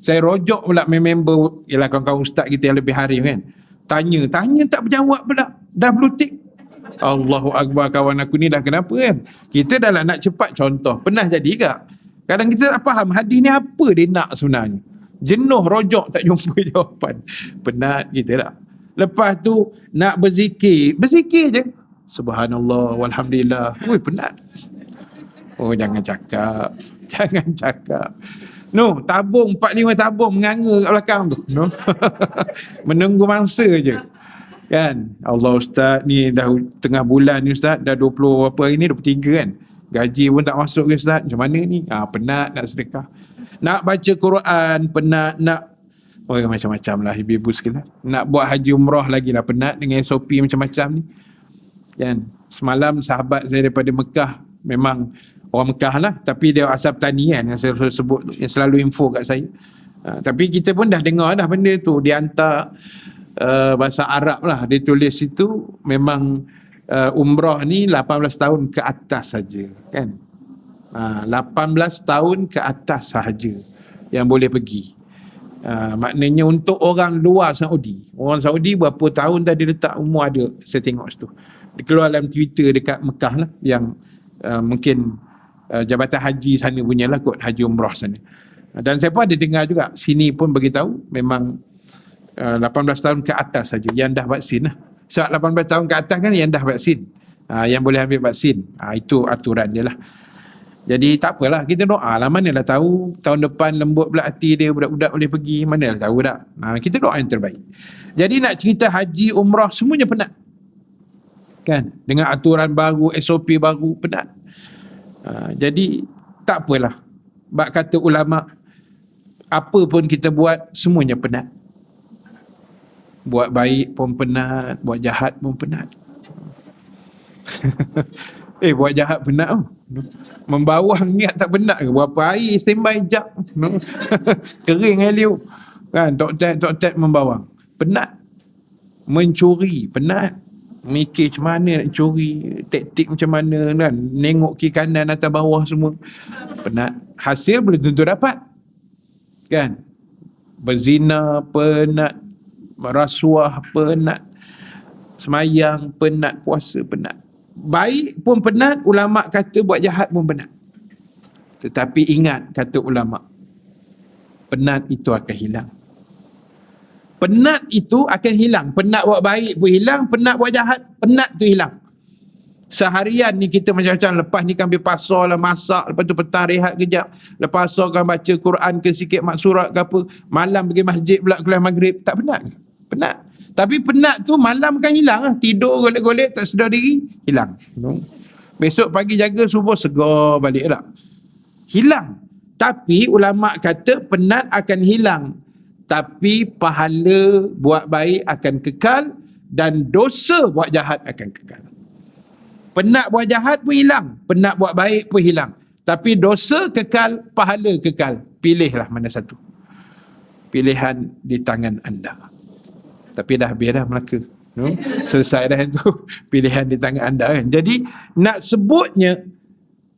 Saya rojok pula member, ialah kawan-kawan ustaz kita yang lebih harim kan. Tanya tak berjawab pula. Dah blue tick. Allahu Akbar, kawan aku ni dah kenapa kan. Kita dah lah nak cepat contoh. Pernah jadi tak? Kadang kita tak faham hadis ni apa dia nak sebenarnya. Jenuh rojok tak jumpa jawapan. Penat kita tak? Lepas tu nak berzikir je. Subhanallah, walhamdulillah. Oi penat. Oh jangan cakap. No, tabung 4-5 tabung menganga kat belakang tu. No. Menunggu mangsa je. Kan? Allah ustaz ni dah tengah bulan ni ustaz, dah 20 apa hari ni, 23 kan. Gaji pun tak masuk ke ustaz. Macam mana ni? Penat nak sedekah. Nak baca Quran, penat nak macam-macam lah ibu-ibu sekalian. Nak buat haji umrah lagi lah penat dengan SOP macam-macam ni. Kan? Semalam sahabat saya daripada Mekah, memang orang Mekah lah, tapi dia asal petani kan, yang saya sebut tu, yang selalu info kat saya. Tapi kita pun dah dengar dah benda tu. Dia hantar bahasa Arab lah. Dia tulis situ memang umrah ni 18 tahun ke atas saja kan. 18 tahun ke atas sahaja yang boleh pergi. Maknanya untuk orang luar Saudi. Orang Saudi berapa tahun dah dia letak umur ada. Saya tengok situ. Dia keluar dalam Twitter dekat Mekah lah, yang mungkin Jabatan Haji sana punya lah kot, haji umrah sana. Dan saya pun ada dengar juga, sini pun beritahu memang 18 tahun ke atas saja yang dah vaksin lah. Sebab 18 tahun ke atas kan yang dah vaksin, yang boleh ambil vaksin. Itu aturan dia lah. Jadi tak apalah, kita doa lah. Manalah tahu tahun depan lembut pula hati dia, budak-budak boleh pergi, manalah tahu tak. Kita doa yang terbaik. Jadi nak cerita haji umrah semuanya penat kan, dengan aturan baru, SOP baru, penat. Jadi tak apalah. Bak kata ulama, apa pun kita buat semuanya penat. Buat baik pun penat, buat jahat pun penat. Buat jahat penat oh. Membawang niat tak penat ke? Berapa hari standby jap. Kering Helio. Kan, tok-tek membawang. Penat. Mencuri, penat. Mikir macam mana nak curi, taktik macam mana kan, nengok kiri kanan atas bawah semua, penat. Hasil belum tentu dapat kan. Berzina penat, merasuah penat, semayang penat, puasa penat, baik pun penat. Ulama kata buat jahat pun penat. Tetapi ingat kata ulama, penat itu akan hilang. Penat itu akan hilang. Penat buat baik pun hilang, penat buat jahat, penat tu hilang. Seharian ni kita macam-macam. Lepas ni kan pergi pasar lah, masak, lepas tu petang rehat kejap, lepas pasar kan baca Quran ke sikit maksurat ke apa, malam pergi masjid pula kuliah maghrib. Tak penat ke? Penat. Tapi penat tu malam kan hilang lah. Tidur golek-golek tak sedar diri, hilang. Besok pagi jaga subuh segar balik lah, hilang. Tapi ulama kata penat akan hilang, tapi pahala buat baik akan kekal dan dosa buat jahat akan kekal. Penat buat jahat pun hilang, penat buat baik pun hilang, tapi dosa kekal, pahala kekal. Pilihlah mana satu. Pilihan di tangan anda. Tapi dah habis dah Melaka. Selesai dah itu. Pilihan di tangan anda kan. Jadi nak sebutnya,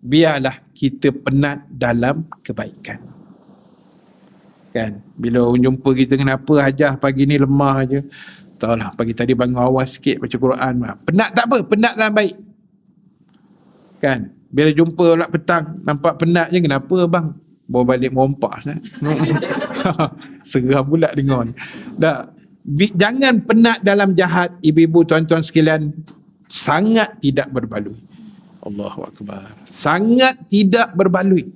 biarlah kita penat dalam kebaikan. Kan, bila orang jumpa kita, kenapa hajah pagi ni lemah je, tahulah pagi tadi bangun awal sikit baca Quran. Penat tak apa, penat dalam baik kan. Bila jumpa pula petang nampak penat je, kenapa bang, bawa balik merompak seram pula dengar ni. Jangan penat dalam jahat, ibu-ibu, tuan-tuan sekalian, sangat tidak berbaloi. Allahu Akbar, sangat tidak berbaloi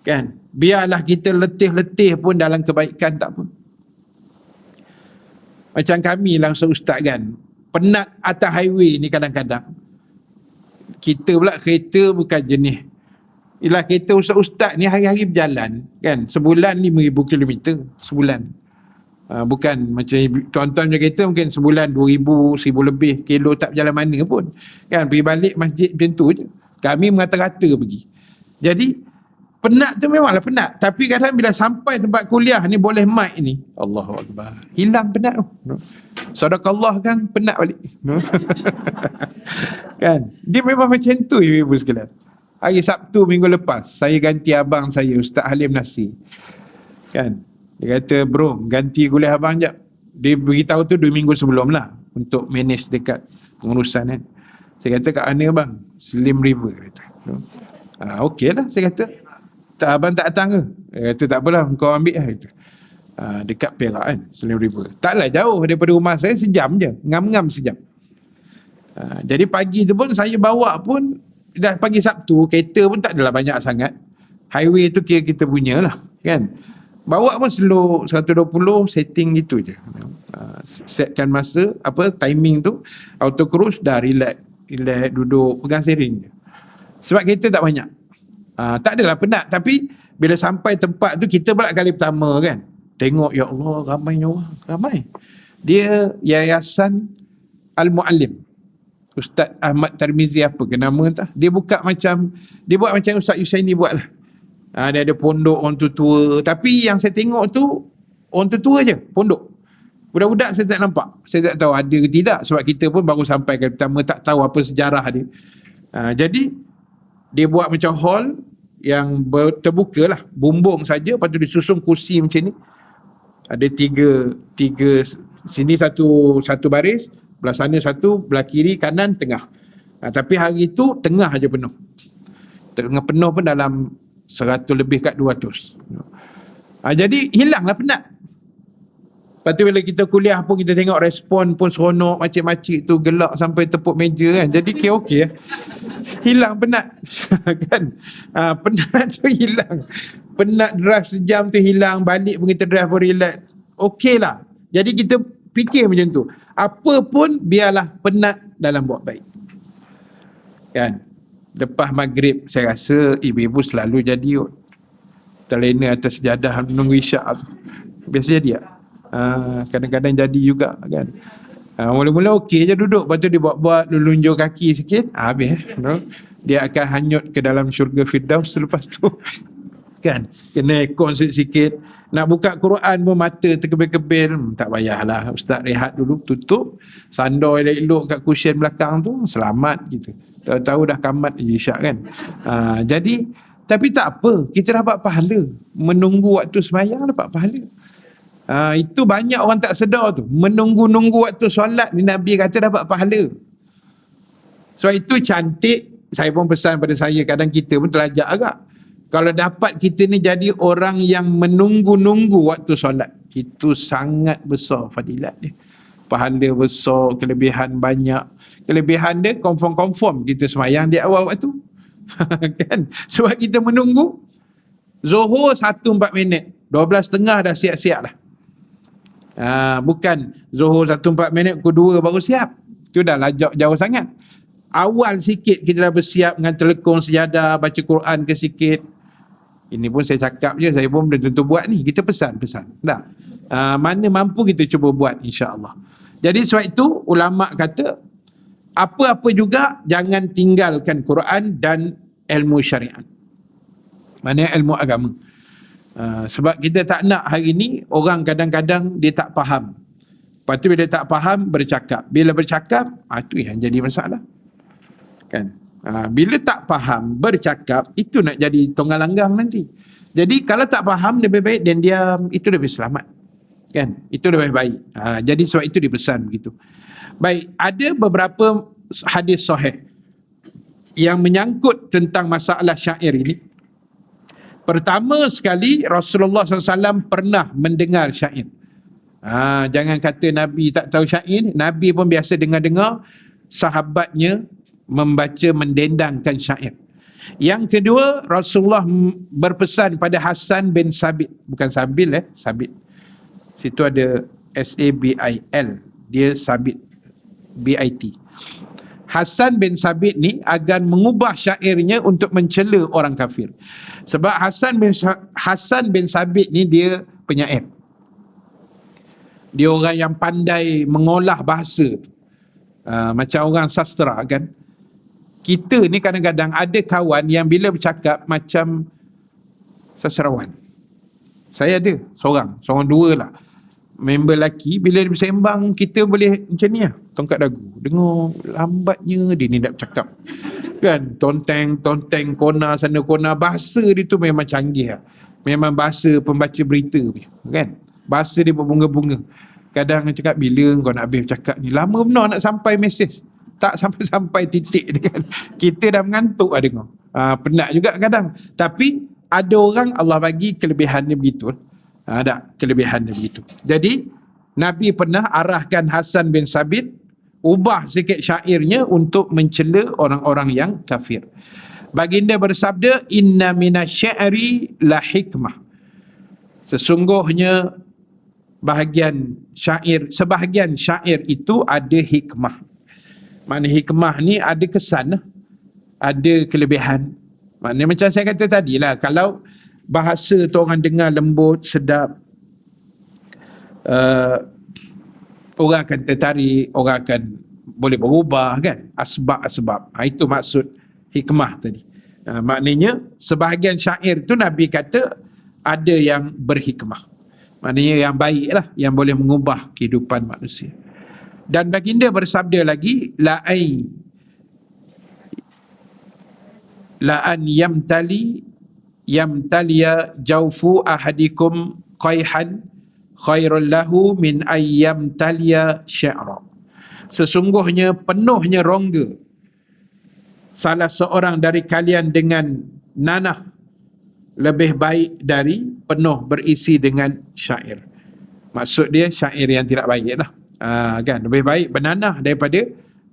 kan. Biarlah kita letih-letih pun dalam kebaikan tak apa Macam kami lah ustaz kan, penat atas highway ni kadang-kadang. Kita pula kereta bukan jenis, ialah kereta ustaz-ustaz ni hari-hari berjalan kan, sebulan 5,000 kilometer sebulan. Bukan macam tuan-tuan punya kereta mungkin sebulan 2,000, 1,000 lebih kilo, tak berjalan mana pun kan, pergi balik masjid macam tu je. Kami merata-rata pergi. Jadi penat tu memanglah penat, tapi kadang bila sampai tempat kuliah ni boleh mic ni, Allahu Akbar, hilang penat tu. Sadaqallah kan, penat balik. Kan, dia memang macam tu ibu sekalian. Hari Sabtu minggu lepas saya ganti abang saya, Ustaz Halim Nasir kan. Dia kata, bro, ganti kuliah abang jap. Dia beritahu tu 2 minggu sebelum lah, untuk manage dekat pengurusan kan. Saya kata, kat mana bang? Slim River. Kata. Okey lah, saya kata. Tak, abang tak datang ke? Dia kata, tak apalah, kau ambil lah. Kata. Dekat Perak kan, Slim River. Taklah jauh daripada rumah saya, sejam je. Ngam-ngam sejam. Jadi pagi tu pun saya bawa pun, dah pagi Sabtu, kereta pun tak adalah banyak sangat. Highway tu kira kita punya lah kan. Bawa pun slow 120, setting gitu je. Setkan masa, timing tu, auto cruise, dah relax duduk, pegang steering je. Sebab kereta tak banyak. Tak adalah penat, tapi bila sampai tempat tu, kita pula kali pertama kan, tengok, ya Allah, ramainya orang, ramai. Dia Yayasan Al-Muallim, Ustaz Ahmad Tarmizi apa ke nama entah. Dia buat macam Ustaz Yusaini buat lah. Dia ada pondok orang tua-tua. Tapi yang saya tengok tu orang tua-tua je, pondok. Budak-budak saya tak nampak. Saya tak tahu ada ke tidak, sebab kita pun baru sampai kali pertama, tak tahu apa sejarah dia. Jadi dia buat macam hall yang terbuka lah, bumbung saja, lepas tu disusun kursi macam ni. Ada tiga sini satu baris, belah sana satu, belah kiri, kanan, tengah. Tapi hari tu tengah aja penuh. Tengah penuh pun dalam 100 lebih kat 200. Jadi hilanglah penat. Lepas tu bila kita kuliah pun, kita tengok respon pun seronok, makcik-makcik tu gelak sampai tepuk meja kan. Jadi okey hilang penat. Kan? Penat tu hilang. Penat drive sejam tu hilang, balik pun kita drive pun relax. Okey lah. Jadi kita fikir macam tu. Apa pun biarlah penat dalam buat baik. Kan? Lepas maghrib saya rasa ibu-ibu selalu jadi terlena atas sejadah menunggu isyak tu. Biasa jadi tak? Kadang-kadang jadi juga kan. Mula-mula okey je duduk, lepas tu dia buat-buat lunjur kaki sikit, habis dia akan hanyut ke dalam syurga Firdaus selepas tu. Kan, kena aircon sikit. Nak buka Quran pun mata terkebil-kebil, tak payahlah, ustaz rehat dulu, tutup, sandar elok-elok kat cushion belakang tu, selamat gitu. Tahu-tahu dah kamat je isyak kan. Jadi tapi tak apa, kita dapat pahala. Menunggu waktu sembahyang dapat pahala. Itu banyak orang tak sedar tu. Menunggu-nunggu waktu solat ni, Nabi kata dapat pahala. Sebab itu cantik. Saya pun pesan pada saya, kadang kita pun terlajak agak. Kalau dapat kita ni jadi orang yang menunggu-nunggu waktu solat, itu sangat besar fadilat dia. Pahala besar, kelebihan banyak. Kelebihan dia confirm kita sembahyang di awal waktu. Kan? Sebab kita menunggu. Zuhur 1-4 minit, 12.30 dah siap-siap lah. Bukan Zuhur 1-4 minit, pukul 2 baru siap. Itu dah lajak jauh sangat. Awal sikit kita dah bersiap dengan telekong sejadah, baca Quran ke sikit. Ini pun saya cakap je, saya pun belum tentu buat ni. Kita pesan-pesan. Dah. Mana mampu kita cuba buat, insya-Allah. Jadi sebab itu ulama kata, apa-apa juga jangan tinggalkan Quran dan ilmu syariat. Mana ilmu agama. Sebab kita tak nak hari ni orang kadang-kadang dia tak faham. Lepas tu bila tak faham, bercakap. Bila bercakap, itu yang jadi masalah. Kan? Bila tak faham, bercakap, itu nak jadi tonggal langgang nanti. Jadi kalau tak faham, lebih baik dan diam, itu lebih selamat. Kan? Itu lebih baik. Jadi sebab itu dipesan begitu. Baik, ada beberapa hadis sahih yang menyangkut tentang masalah syair ini. Pertama sekali, Rasulullah SAW pernah mendengar syair. Jangan kata Nabi tak tahu syair. Nabi pun biasa dengar-dengar sahabatnya membaca, mendendangkan syair. Yang kedua, Rasulullah berpesan pada Hasan bin Sabit. Bukan Sabil, Sabit. Situ ada S-A-B-I-L. Dia Sabit, B-I-T. Hasan bin Sabit ni akan mengubah syairnya untuk mencela orang kafir. Sebab Hasan bin Sabit ni dia penyair. Dia orang yang pandai mengolah bahasa. Macam orang sastra kan. Kita ni kadang-kadang ada kawan yang bila bercakap macam sastrawan. Saya ada seorang dua lah. Member lelaki, bila dia bersembang, kita boleh macam ni lah, tongkat dagu. Dengar lambatnya dia ni nak bercakap. Kan, tonteng, kona sana kona. Bahasa dia tu memang canggih lah. Memang bahasa pembaca berita kan. Bahasa dia berbunga-bunga. Kadang cakap, bila kau nak habis bercakap ni? Lama benar nak sampai mesej. Tak sampai titik dia kan. Kita dah mengantuk lah dengar. Penat juga kadang. Tapi ada orang Allah bagi kelebihannya begitu. Ada kelebihannya begitu. Jadi Nabi pernah arahkan Hasan bin Sabit ubah sikit syairnya untuk mencela orang-orang yang kafir. Baginda bersabda, inna minasy-syi'ri la hikmah. Sesungguhnya sebahagian syair itu ada hikmah. Maknanya hikmah ni ada kesan, ada kelebihan. Maknanya macam saya kata tadi lah, kalau bahasa tu orang dengar lembut, sedap, orang akan tertarik, orang akan boleh berubah kan, asbab. Itu maksud hikmah tadi. Maknanya sebahagian syair tu Nabi kata ada yang berhikmah, maknanya yang baik lah, yang boleh mengubah kehidupan manusia. Dan baginda bersabda lagi, la'an yamtaliya jawfu ahadikum qayhan khairul lahu min ayyam taliya syi'ra. Sesungguhnya penuhnya rongga salah seorang dari kalian dengan nanah lebih baik dari penuh berisi dengan syair. Maksud dia syair yang tidak baik lah. Kan, lebih baik bernanah daripada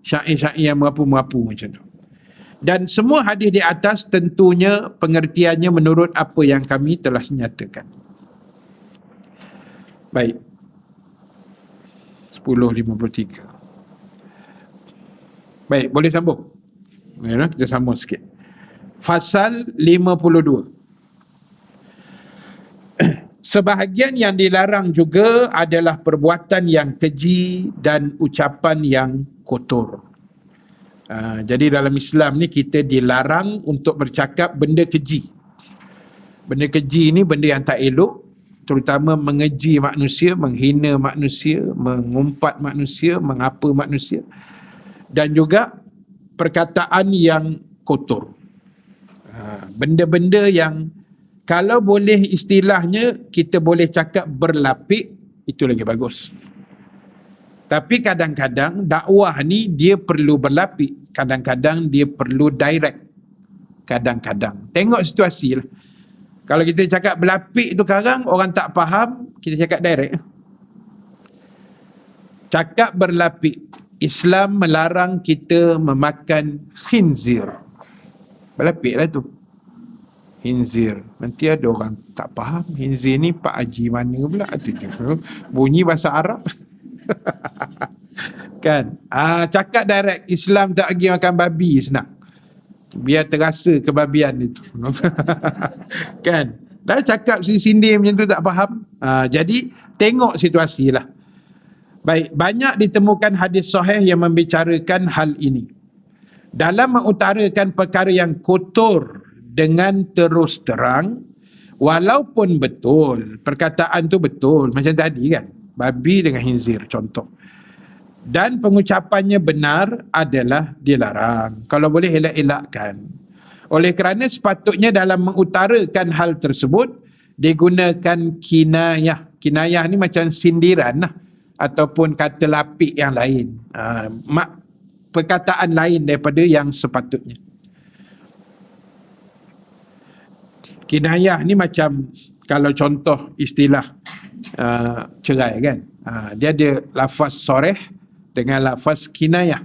syair-syair yang merapu-merapu macam tu. Dan semua hadis di atas tentunya pengertiannya menurut apa yang kami telah nyatakan. Baik. 10.53. Baik, boleh sambung. Kita sambung sikit. Fasal 52. Sebahagian yang dilarang juga adalah perbuatan yang keji dan ucapan yang kotor. Jadi dalam Islam ni kita dilarang untuk bercakap benda keji. Benda keji ni benda yang tak elok, terutama mengeji manusia, menghina manusia, mengumpat manusia, mengapa manusia, dan juga perkataan yang kotor. Benda-benda yang kalau boleh istilahnya kita boleh cakap berlapik, itu lagi bagus. Tapi kadang-kadang dakwah ni dia perlu berlapik, kadang-kadang dia perlu direct, kadang-kadang. Tengok situasi lah. Kalau kita cakap berlapik tu sekarang orang tak faham, kita cakap direct. Cakap berlapik. Islam melarang kita memakan khinzir. Berlapik lah tu. Khinzir. Nanti ada orang tak faham. Khinzir ni Pak Haji mana pula tu? Bunyi bahasa Arab. Kan? Cakap direct. Islam tak lagi makan babi, senang. Biar terasa kebabian itu. Kan? Dah cakap sindir macam tu tak faham. Jadi tengok situasi lah. Baik, banyak ditemukan hadis sahih yang membicarakan hal ini. Dalam mengutarakan perkara yang kotor dengan terus terang, walaupun betul, perkataan tu betul, macam tadi kan, babi dengan khinzir contoh, dan pengucapannya benar, adalah dilarang. Kalau boleh elak-elakkan. Oleh kerana sepatutnya dalam mengutarakan hal tersebut digunakan kinayah. Kinayah ni macam sindiran lah, ataupun kata lapik yang lain, perkataan lain daripada yang sepatutnya. Kinayah ni macam kalau contoh istilah cerai kan, dia ada lafaz soreh dengan lafaz kinayah.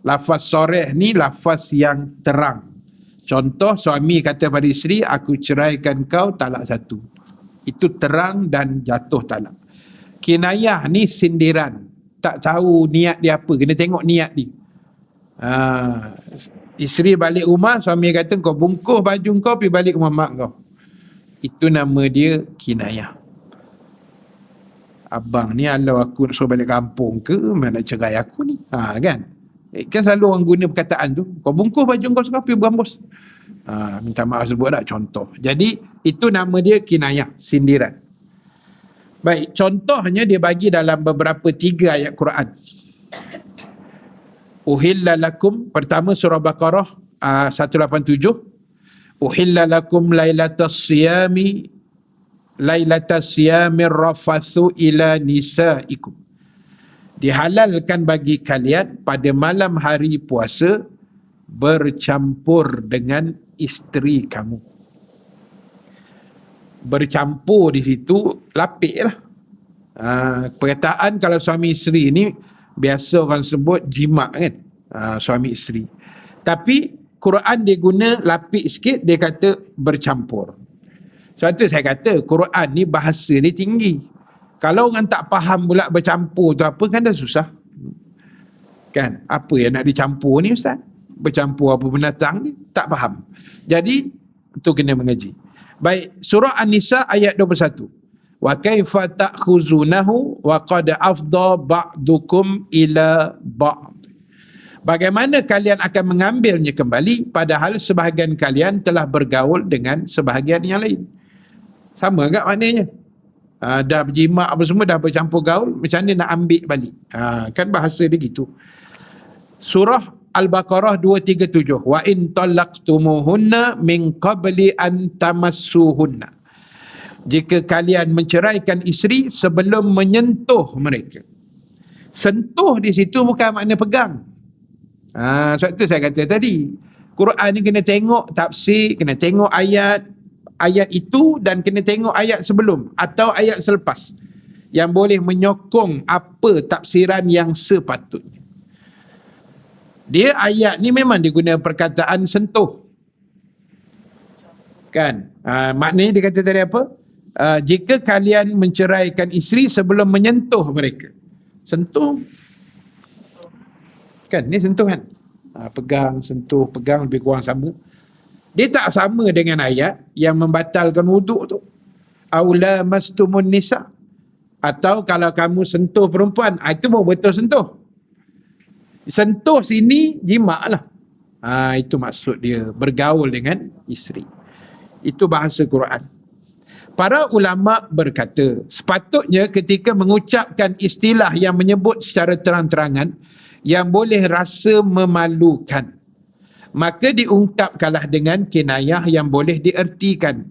Lafaz soreh ni lafaz yang terang. Contoh, suami kata pada isteri, aku ceraikan kau talak satu. Itu terang dan jatuh talak. Kinayah ni sindiran. Tak tahu niat dia apa. Kena tengok niat dia. Isteri balik rumah, suami kata kau bungkus baju kau pergi balik rumah mak kau. Itu nama dia kinayah. Abang ni kalau aku suruh balik kampung ke, mana cerai aku ni? Kan? Kan selalu orang guna perkataan tu. Kau bungkus baju kau sekarang pergi berambus. Minta maaf sebut tak contoh. Jadi itu nama dia kinayah, sindiran. Baik, contohnya dia bagi dalam beberapa 3 ayat Quran. Uhilla lakum, pertama surah Baqarah 187. Uhilla lakum lailatas siyamir rafathu ila nisaikum. Dihalalkan bagi kalian pada malam hari puasa bercampur dengan isteri kamu. Bercampur di situ lapik lah. Perkataan kalau suami isteri ni biasa orang sebut jima' kan, suami isteri. Tapi Quran dia guna lapik sikit, dia kata bercampur. Sebab tu saya kata Quran ni bahasa dia tinggi. Kalau orang tak faham pula bercampur tu apa, kan dah susah. Kan? Apa yang nak dicampur ni Ustaz? Bercampur apa binatang ni? Tak faham. Jadi tu kena mengaji. Baik, surah An-Nisa ayat 21. Wa kaifa ta'khuzunahu wa qad afdha ba'dukum ila ba'd. Bagaimana kalian akan mengambilnya kembali padahal sebahagian kalian telah bergaul dengan sebahagian yang lain. Sama tak maknanya? Dah berjimat apa semua, dah bercampur gaul, macam mana nak ambil balik? Kan bahasa dia gitu. Surah Al-Baqarah 237. Wa in talaqtumuhunna min qabli an tamassuhunna. Jika kalian menceraikan isteri sebelum menyentuh mereka. Sentuh di situ bukan makna pegang. Sebab tu saya kata tadi, Quran ni kena tengok tafsir, kena tengok ayat itu dan kena tengok ayat sebelum atau ayat selepas yang boleh menyokong apa tafsiran yang sepatutnya. Dia ayat ni memang diguna perkataan sentuh. Kan? Maknanya dia kata tadi apa? Jika kalian menceraikan isteri sebelum menyentuh mereka. Sentuh. Kan? Ni sentuh kan? Pegang, sentuh, pegang lebih kurang sama. Dia tak sama dengan ayat yang membatalkan wuduk tu. Aula mastumun nisa. Atau kalau kamu sentuh perempuan, itu baru betul sentuh. Sentuh sini jima' lah. Itu maksud dia, bergaul dengan isteri. Itu bahasa Quran. Para ulama' berkata, sepatutnya ketika mengucapkan istilah yang menyebut secara terang-terangan yang boleh rasa memalukan, maka diungkapkanlah dengan kinayah yang boleh diertikan.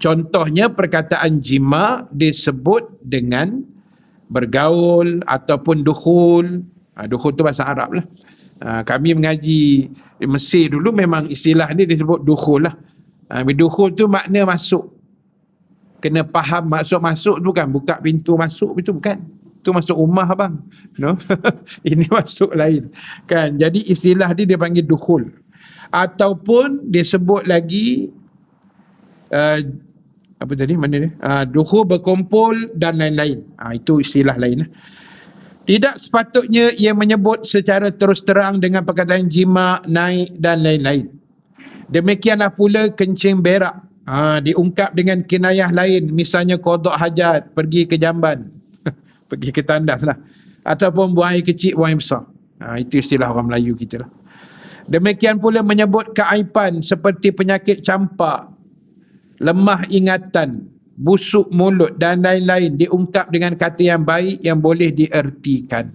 Contohnya perkataan jima' disebut dengan bergaul ataupun dukhul. Dukhul tu bahasa Arab lah. Kami mengaji di Mesir dulu memang istilah ni disebut dukhul lah. Dukhul tu makna masuk. Kena faham masuk-masuk tu bukan buka pintu masuk, itu bukan. Tu masuk rumah abang. No? Ini masuk lain. Kan? Jadi istilah dia panggil dukhul. Ataupun disebut lagi apa tadi mana dia? Dukhul, berkumpul dan lain-lain. Itu istilah lain lah. Tidak sepatutnya ia menyebut secara terus terang dengan perkataan jima', naik dan lain-lain. Demikianlah pula kencing berak. Diungkap dengan kinayah lain. Misalnya qada' hajat, pergi ke jamban. Pergi ke tandas lah. Ataupun buang air kecil, buang air besar. Itu istilah orang Melayu kita lah. Demikian pula menyebut keaiban seperti penyakit campak, lemah ingatan, busuk mulut dan lain-lain diungkap dengan kata yang baik yang boleh diertikan.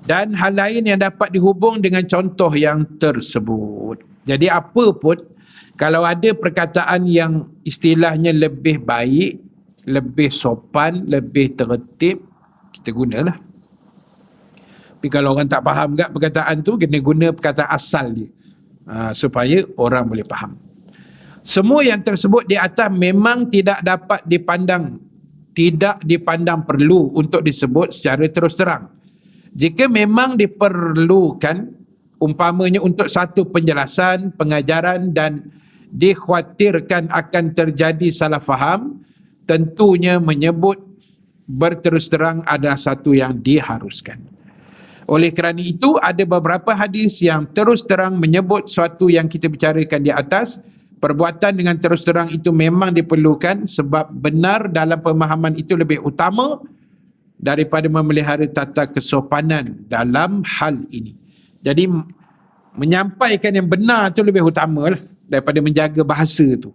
Dan hal lain yang dapat dihubung dengan contoh yang tersebut. Jadi apa pun, kalau ada perkataan yang istilahnya lebih baik, lebih sopan, lebih tertib, kita gunalah. Tapi kalau orang tak faham kat perkataan tu, kena guna perkataan asal dia. Supaya orang boleh faham. Semua yang tersebut di atas memang tidak dipandang perlu untuk disebut secara terus terang. Jika memang diperlukan, umpamanya untuk satu penjelasan, pengajaran dan dikhawatirkan akan terjadi salah faham, tentunya menyebut berterus terang adalah satu yang diharuskan. Oleh kerana itu, ada beberapa hadis yang terus terang menyebut suatu yang kita bicarakan di atas. Perbuatan dengan terus terang itu memang diperlukan sebab benar dalam pemahaman itu lebih utama daripada memelihara tata kesopanan dalam hal ini. Jadi menyampaikan yang benar tu lebih utama lah daripada menjaga bahasa tu.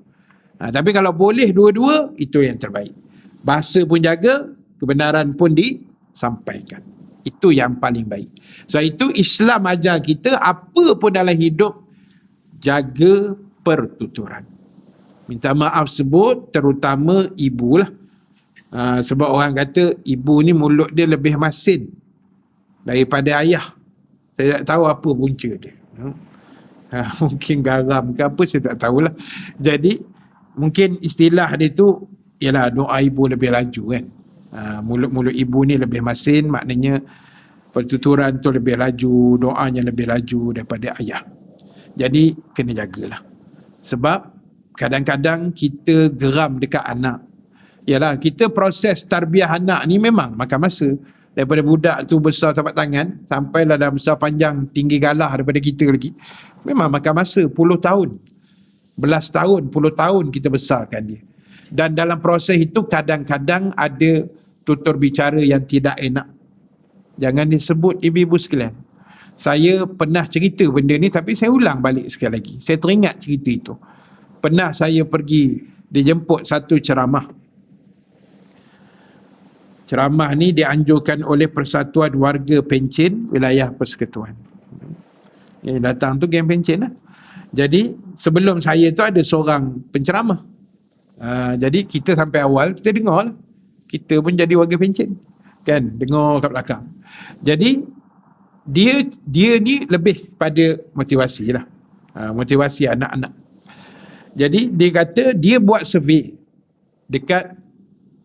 Tapi kalau boleh dua-dua, itu yang terbaik. Bahasa pun jaga, kebenaran pun disampaikan. Itu yang paling baik. Sebab itu Islam ajar kita apa pun dalam hidup, jaga pertuturan. Minta maaf sebut, terutama ibu lah. Sebab orang kata ibu ni mulut dia lebih masin daripada ayah. Saya tak tahu apa punca dia. Mungkin garam ke apa, saya tak tahulah. Jadi mungkin istilah dia tu ialah doa ibu lebih laju kan. Mulut-mulut ibu ni lebih masin, maknanya pertuturan tu lebih laju, doanya lebih laju daripada ayah. Jadi kena jagalah. Sebab kadang-kadang kita geram dekat anak. Yalah, kita proses tarbiyah anak ni memang makan masa. Daripada budak tu besar tapak tangan sampailah dah besar panjang tinggi galah daripada kita lagi, memang makan masa puluh tahun, belas tahun, puluh tahun kita besarkan dia. Dan dalam proses itu kadang-kadang ada tutur bicara yang tidak enak. Jangan disebut ibu-ibu sekalian. Saya pernah cerita benda ni, tapi saya ulang balik sekali lagi. Saya teringat cerita itu. Pernah saya pergi dijemput satu ceramah. Ceramah ni dianjurkan oleh Persatuan Warga Pencen Wilayah Persekutuan. Yang datang tu geng Pencen lah. Jadi sebelum saya tu ada seorang penceramah. Jadi kita sampai awal kita dengar lah. Kita pun jadi warga Pencen. Kan, dengar kat belakang. Jadi dia ni lebih pada motivasi lah. Motivasi anak-anak. Jadi dia kata dia buat survey dekat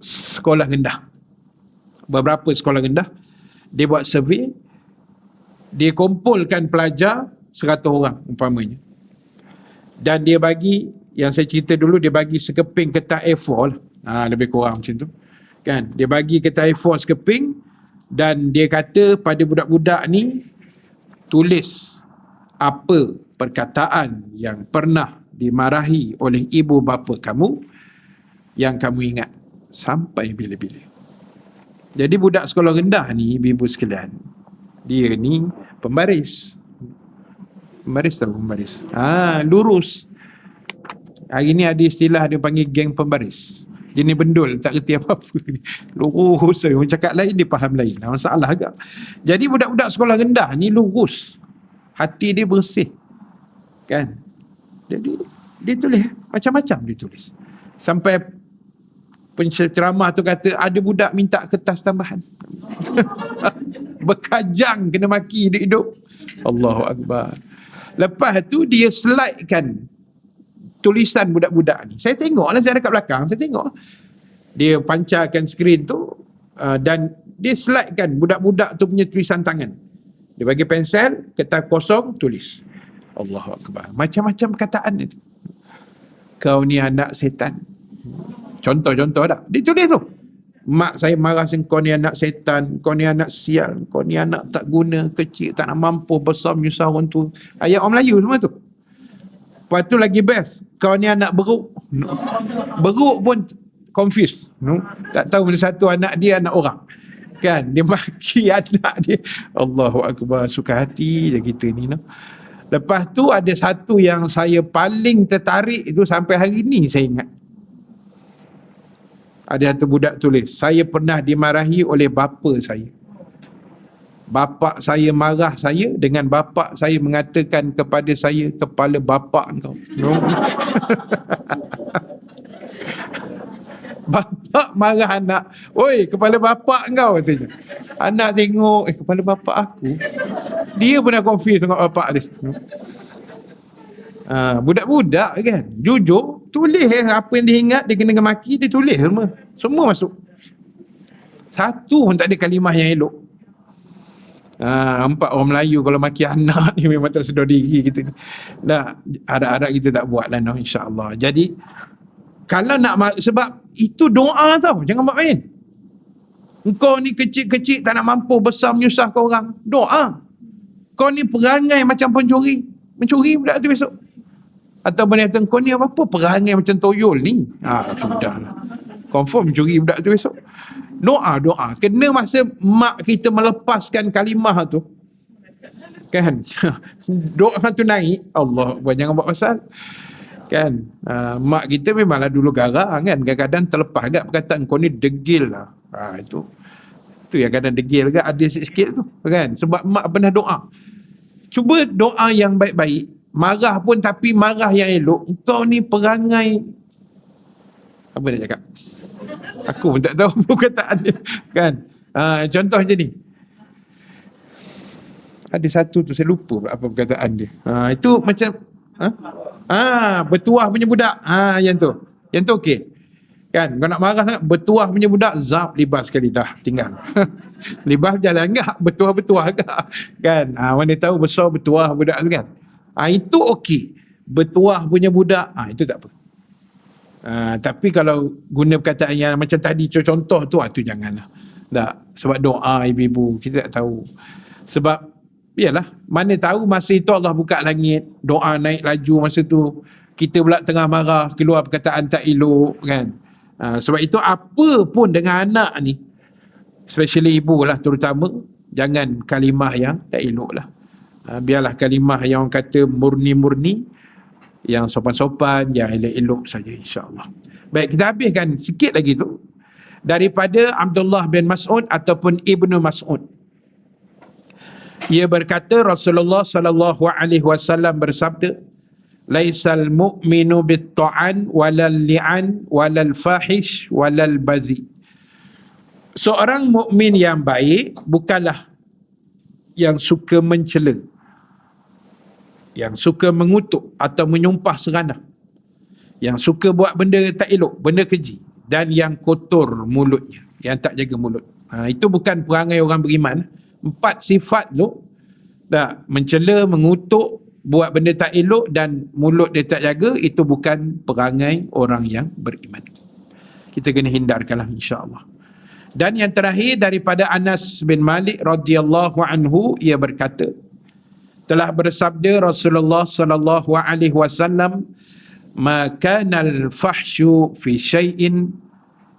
sekolah rendah. Beberapa sekolah rendah, dia buat survey, dia kumpulkan pelajar 100 orang umpamanya, dan dia bagi, yang saya cerita dulu, dia bagi sekeping kertas A4 lah. Lebih kurang macam tu kan, dia bagi kertas A4 sekeping, dan dia kata pada budak-budak ni tulis apa perkataan yang pernah dimarahi oleh ibu bapa kamu yang kamu ingat sampai bila-bila. Jadi budak sekolah rendah ni, ibu sekalian, dia ni pembaris. Pembaris tahu pembaris? Lurus. Hari ni ada istilah dia panggil geng pembaris. Jenis bendul, tak kerti apa-apa. Lurus, orang cakap lain, dia faham lain. Masalah agak. Jadi budak-budak sekolah rendah ni lurus. Hati dia bersih. Kan? Jadi dia tulis macam-macam, dia tulis. Sampai penceramah tu kata ada budak minta kertas tambahan. Berkajang kena maki hidup-hidup. Allahu Akbar. Lepas tu dia slidekan tulisan budak-budak ni. Saya tengok lah, saya ada kat belakang, saya tengok. Dia pancarkan skrin tu dan dia slidekan budak-budak tu punya tulisan tangan. Dia bagi pensel, kertas kosong, tulis. Allahu Akbar. Macam-macam perkataan ni. Kau ni anak setan. Contoh-contoh dah. Dia tulis tu. Mak saya marah, kau ni anak setan, kau ni anak sial, kau ni anak tak guna, kecil, tak nak mampu, besar menyusah orang tu. Ayat orang Melayu semua tu. Lepas tu lagi best, kau ni anak beruk. Beruk pun confused. Tak tahu mana satu anak dia, anak orang. Kan? Dia maki anak dia. Allahu Akbar. Suka hati je kita ni. Lepas tu ada satu yang saya paling tertarik itu sampai hari ni saya ingat. Ada satu budak tulis, saya pernah dimarahi oleh bapa saya. Bapa saya marah saya dengan bapa saya mengatakan kepada saya, kepala bapa engkau. No. Bapa marah anak, oi kepala bapa engkau katanya. Anak tengok, kepala bapa aku. Dia pun dah confuse dengan bapa dia. Budak-budak kan, jujur, tulis apa yang dia ingat, dia kena maki, dia tulis semua masuk. Satu pun tak ada kalimah yang elok. Nampak orang Melayu kalau maki anak ni memang tak sedar diri kita ni. Dah, harap-harap kita tak buat lah, insya-Allah. Jadi kalau nak, sebab itu doa tau, jangan buat main. Engkau ni kecil-kecil tak nak mampu, besar menyusahkan orang. Doa. Kau ni perangai macam pencuri. Mencuri pula tu besok. Atau benda kata, kau ni apa perangai macam toyol ni. Sudahlah. Confirm mencuri pula tu besok. Doa. Kena masa mak kita melepaskan kalimah tu. Kan? Doa tu naik. Allah, jangan buat pasal. Kan? Mak kita memanglah dulu garang kan. Kadang-kadang terlepas agak perkataan, kau ni degil lah. Itu yang kadang degil agak ada sikit tu. Kan? Sebab mak pernah doa. Cuba doa yang baik-baik. Marah pun tapi marah yang elok. Kau ni perangai. Apa dia cakap? Aku pun tak tahu perkataan dia. Kan? Contoh je ni. Ada satu tu saya lupa apa perkataan dia. Itu macam bertuah punya budak. Yang tu. Yang tu okey. Kan? Kau nak marah sangat, bertuah punya budak, zap libas sekali dah tinggal. Libas jalan enggak, bertuah-bertuah agak. Kan? Mana tahu besar bertuah budak tu kan. Itu okey. Bertuah punya budak, itu tak apa. Tapi kalau guna perkataan yang macam tadi contoh tu, tu janganlah. Tak, sebab doa ibu-ibu kita tak tahu. Sebab yalah, mana tahu masa itu Allah buka langit, doa naik laju masa tu, kita pula tengah marah, keluar perkataan tak elok kan. Sebab itu apa pun dengan anak ni, especially ibu lah terutama, jangan kalimah yang tak elok lah. Biarlah kalimah yang orang kata murni-murni, yang sopan-sopan, yang elok-elok saja, insya-Allah. Baik, kita habiskan sikit lagi tu daripada Abdullah bin Mas'ud ataupun Ibnu Mas'ud. Ia berkata, Rasulullah sallallahu alaihi wasallam bersabda, laisal mu'minu bit-ta'an walal li'an walal fahish walal bazi. Seorang mukmin yang baik bukanlah yang suka mencela, yang suka mengutuk atau menyumpah seranah, yang suka buat benda tak elok, benda keji, dan yang kotor mulutnya, yang tak jaga mulut. Itu bukan perangai orang beriman. 4 sifat tu, mencela, mengutuk, buat benda tak elok dan mulut dia tak jaga, itu bukan perangai orang yang beriman. Kita kena hindarkanlah, insya-Allah. Dan yang terakhir daripada Anas bin Malik radhiyallahu anhu, ia berkata, telah bersabda Rasulullah sallallahu alaihi wasallam, ma kana al-fahsyu fi syai'in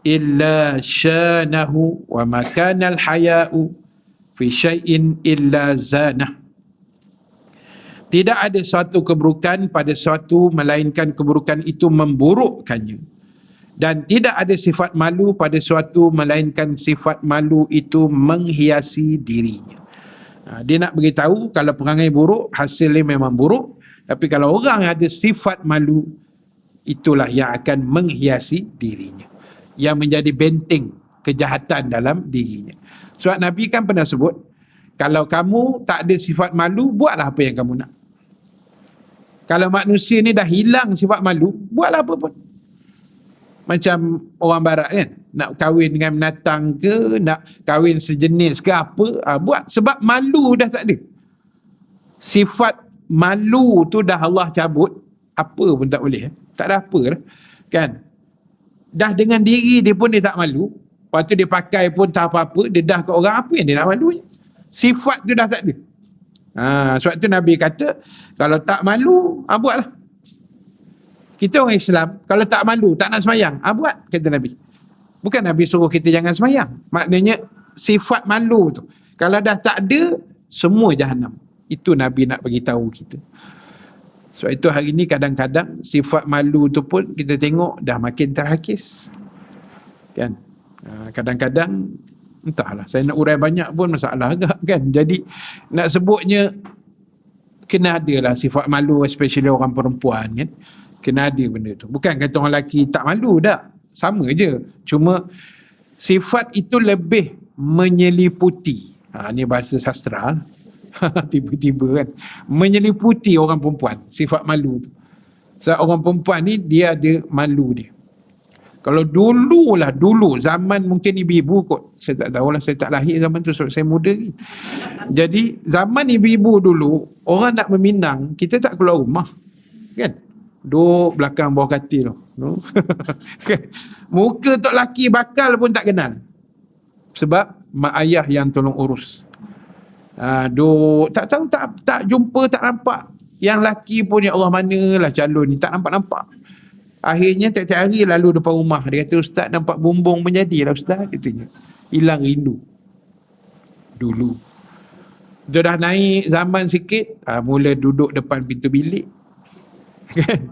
illa syanahu wa ma kana al-haya'u fi syai'in illa zanah. Tidak ada suatu keburukan pada suatu melainkan keburukan itu memburukkannya, dan tidak ada sifat malu pada suatu melainkan sifat malu itu menghiasi dirinya. Dia nak beritahu kalau perangai buruk, hasilnya memang buruk. Tapi kalau orang ada sifat malu, itulah yang akan menghiasi dirinya, yang menjadi benteng kejahatan dalam dirinya. Sebab Nabi kan pernah sebut, kalau kamu tak ada sifat malu, buatlah apa yang kamu nak. Kalau manusia ni dah hilang sifat malu, buatlah apa pun. Macam orang barat kan, nak kahwin dengan binatang ke, nak kahwin sejenis ke apa, buat. Sebab malu dah tak ada. Sifat malu tu dah Allah cabut, apa pun tak boleh. Tak ada apa lah. Kan? Dah dengan diri dia pun dia tak malu. Lepas tu dia pakai pun tak apa-apa, dia dah ke orang, apa yang dia nak malu? Sifat tu dah tak ada. Sebab tu Nabi kata, kalau tak malu, buatlah. Kita orang Islam, kalau tak malu, tak nak semayang, buat, kata Nabi. Bukan Nabi suruh kita jangan semayang. Maknanya, sifat malu tu, kalau dah tak ada, semua jahanam. Itu Nabi nak bagi tahu kita. Sebab itu hari ni kadang-kadang, sifat malu tu pun, kita tengok, dah makin terhakis. Kan? Kadang-kadang, entahlah, saya nak urai banyak pun masalah agak kan. Jadi, nak sebutnya, kena adalah sifat malu, especially orang perempuan kan. Kena ada benda tu. Bukan kata orang lelaki tak malu, tak. Sama je. Cuma sifat itu lebih menyeliputi. Ni bahasa sastra. Tiba-tiba kan. Menyeliputi orang perempuan. Sifat malu tu. Sebab orang perempuan ni dia ada malu dia. Kalau dulu, zaman mungkin ibu-ibu kot. Saya tak tahulah, saya tak lahir zaman tu sebab saya muda ni. Jadi zaman ibu-ibu dulu, orang nak meminang, kita tak keluar rumah. Kan? Duduk belakang bawah katil tu. Muka tok laki bakal pun tak kenal. Sebab mak ayah yang tolong urus. Duk tak tahu, tak jumpa, tak nampak. Yang laki pun, ya Allah, manalah calon ni, tak nampak. Akhirnya tiap-tiap hari lalu depan rumah. Dia kata, "Ustaz, nampak bumbung menjadi lah Ustaz," katanya. Hilang rindu. Dulu dia dah naik zaman sikit, mula duduk depan pintu bilik. Kan?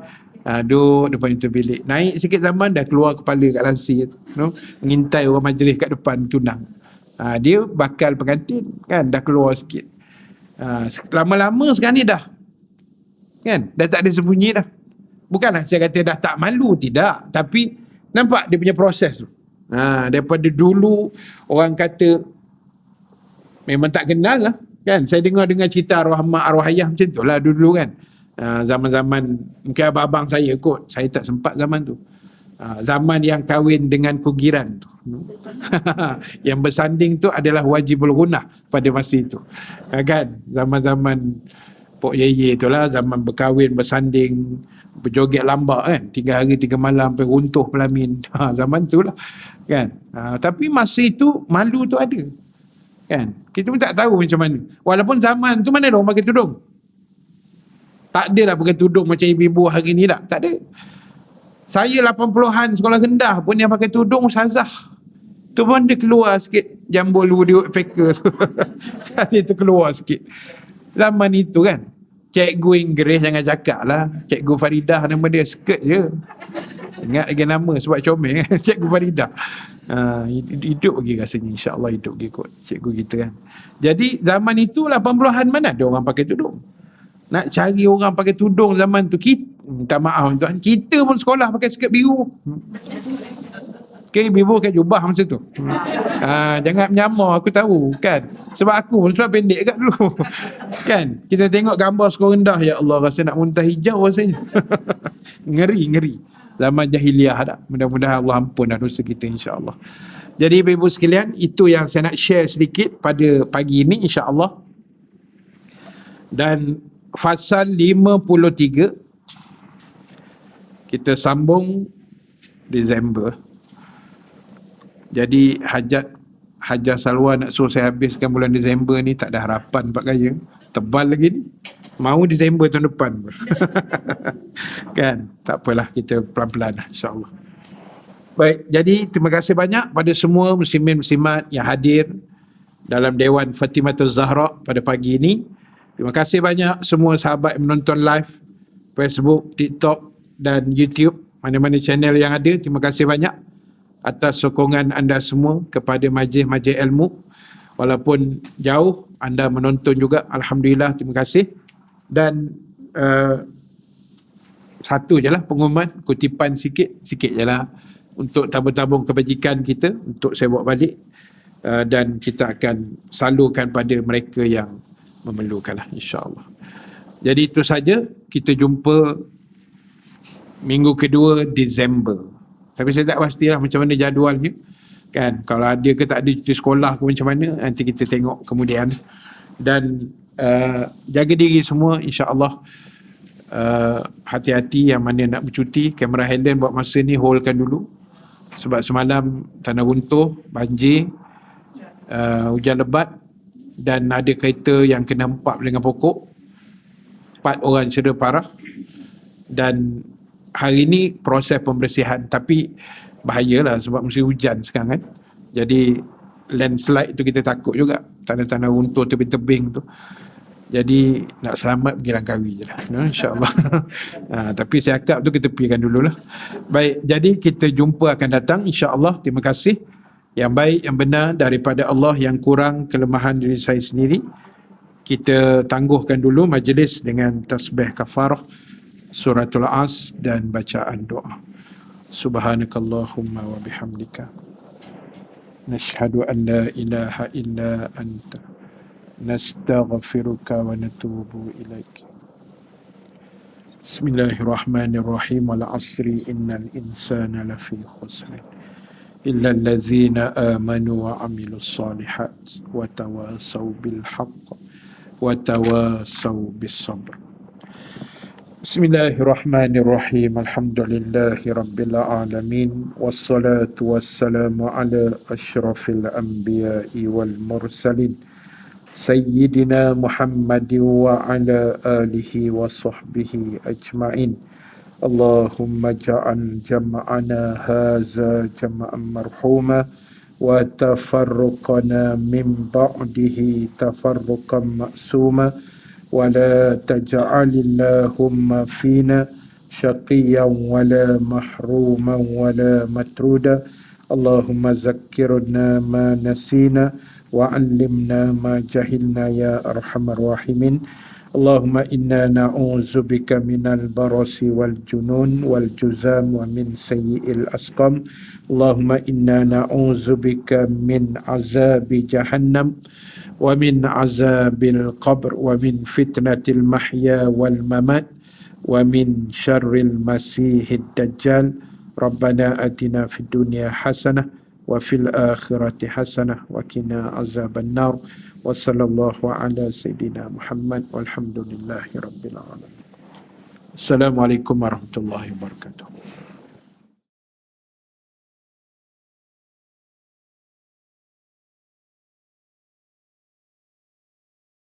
Duduk depan pintu bilik. Naik sikit zaman, dah keluar kepala kat lansir, mengintai orang majlis kat depan tunang. Dia bakal pengantin, kan, dah keluar sikit. Lama-lama sekarang ni dah, kan, dah tak ada sembunyi dah. Bukanlah saya kata dah tak malu, tidak, tapi nampak dia punya proses tu. Daripada dulu orang kata memang tak kenal lah, kan. Saya dengar cerita arwah mak, arwah ayah macam tu lah dulu, kan. Zaman-zaman mungkin abang-abang saya kot, saya tak sempat zaman tu. Zaman yang kahwin dengan kugiran tu. Yang bersanding tu adalah wajibul gunah pada masa itu. Kan? Zaman-zaman Pok Yeye tu lah, zaman berkahwin, bersanding, berjoget lambak, kan. 3 hari 3 malam sampai runtuh pelamin. Zaman tu lah, kan. Tapi masa itu malu tu ada, kan. Kita pun tak tahu macam mana. Walaupun zaman tu mana ada orang pakai tudung. Tak adalah pakai tudung macam ibu-ibu hari ni lah. Tak ada. Saya 80-an sekolah rendah pun yang pakai tudung ustazah. Tu pun dia keluar sikit jambul dia packer tu. Dia tu keluar sikit. Zaman itu, kan. Cikgu Inggeris jangan cakap lah. Cikgu Faridah nama dia, skirt je. Ingat lagi nama sebab comel, kan. Cikgu Faridah. Hidup lagi rasanya, insyaAllah hidup lagi kot cikgu kita, kan. Jadi zaman itu 80-an mana ada orang pakai tudung. Nak cari orang pakai tudung zaman tu, kita, minta maaf tuan, kita pun sekolah pakai skirt biru. Okay, ibu pakai jubah masa tu. Jangan menyamar, aku tahu, kan. Sebab aku pun seluar pendek kat dulu. Kan, kita tengok gambar sekolah rendah, ya Allah, rasa nak muntah hijau rasanya. Ngeri. Zaman jahiliah dah. Mudah-mudahan Allah ampun dah dosa kita, insya-Allah. Jadi ibu-ibu sekalian, itu yang saya nak share sedikit pada pagi ini, insya-Allah. Dan fasal 53 kita sambung Disember. Jadi Hajar Salwa nak suruh saya habiskan bulan Disember ni, tak ada harapan Pak Gaya. Tebal lagi ni. Mau Disember tahun depan. Kan? Tak apalah, kita pelan-pelan lah, insya-Allah. Baik, jadi terima kasih banyak pada semua muslimin muslimat yang hadir dalam Dewan Fatimatul Zahra pada pagi ini. Terima kasih banyak semua sahabat yang menonton live Facebook, TikTok dan YouTube, mana-mana channel yang ada. Terima kasih banyak atas sokongan anda semua kepada majlis-majlis ilmu. Walaupun jauh anda menonton juga, alhamdulillah, terima kasih. Dan satu je lah pengumuman, kutipan sikit je lah untuk tabung-tabung kebajikan kita, untuk saya bawa balik, dan kita akan salurkan pada mereka yang memerlukanlah, insya-Allah. Jadi itu saja, kita jumpa minggu kedua Disember. Tapi saya tak pastilah macam mana jadualnya, kan. Kalau ada ke tak ada cuti sekolah ke macam mana, nanti kita tengok kemudian. Dan jaga diri semua, insya-Allah. Hati-hati yang mana nak bercuti. Kamera Helen buat masa ni holdkan dulu, sebab semalam tanah runtuh, banjir, hujan lebat, dan ada kereta yang kena hempap dengan pokok. 4 orang cedera parah. Dan hari ni proses pembersihan, tapi bahayalah sebab musim hujan sekarang, kan. Jadi landslide tu kita takut juga, tanah-tanah runtuh tebing-tebing tu. Jadi nak selamat pergi Langkawi je lah, insya-Allah. Tapi saya cakap tu kita tepikan dululah. Baik, jadi kita jumpa akan datang, insya-Allah. Terima kasih. Yang baik, yang benar daripada Allah, yang kurang kelemahan diri saya sendiri. Kita tangguhkan dulu majlis dengan tasbih kafarah, suratul As dan bacaan doa. Subhanakallahumma wa bihamdika, nashhadu an la ilaha illa anta, nastaghfiruka wa natubu ilaik. Bismillahirrahmanirrahim. Wal asri innal insana lafi khusr illa allazina amanu wa amilus solihat wa tawasaw bil haqq wa tawasaw bis sabr. Bismillahirrahmanirrahim. Alhamdulillahi rabbil alamin. Wassalatu wassalamu ala asyrafil anbiya'i wal mursalin. Sayyidina Muhammadin wa ala alihi wa sahbihi ajma'in. Allahumma ja'al jam'ana haza jam'an marhuma wa tafarruqana min ba'dihi tafarruqan ma'suma wa la taj'al Allahumma fina syaqiyan wa la mahruman wa la matruda. Allahumma zakkirna ma nasina wa 'allimna ma jahilna ya arhamar rahimin. Allahumma inna na'udzubika minal barasi wal junun wal juzam wa min sayyi'il asqam. Allahumma inna na'udzubika min azabi jahannam wa min azabil qabr wa min fitnatil mahya wal mamat wa min syarril masihid dajjal. Rabbana atina fid dunya hasanah wa fil akhirati hasanah wa qina azaban nar. Wa sallallahu ala sayyidina Muhammad walhamdulillahi rabbil alamin. Assalamualaikum warahmatullahi wabarakatuh.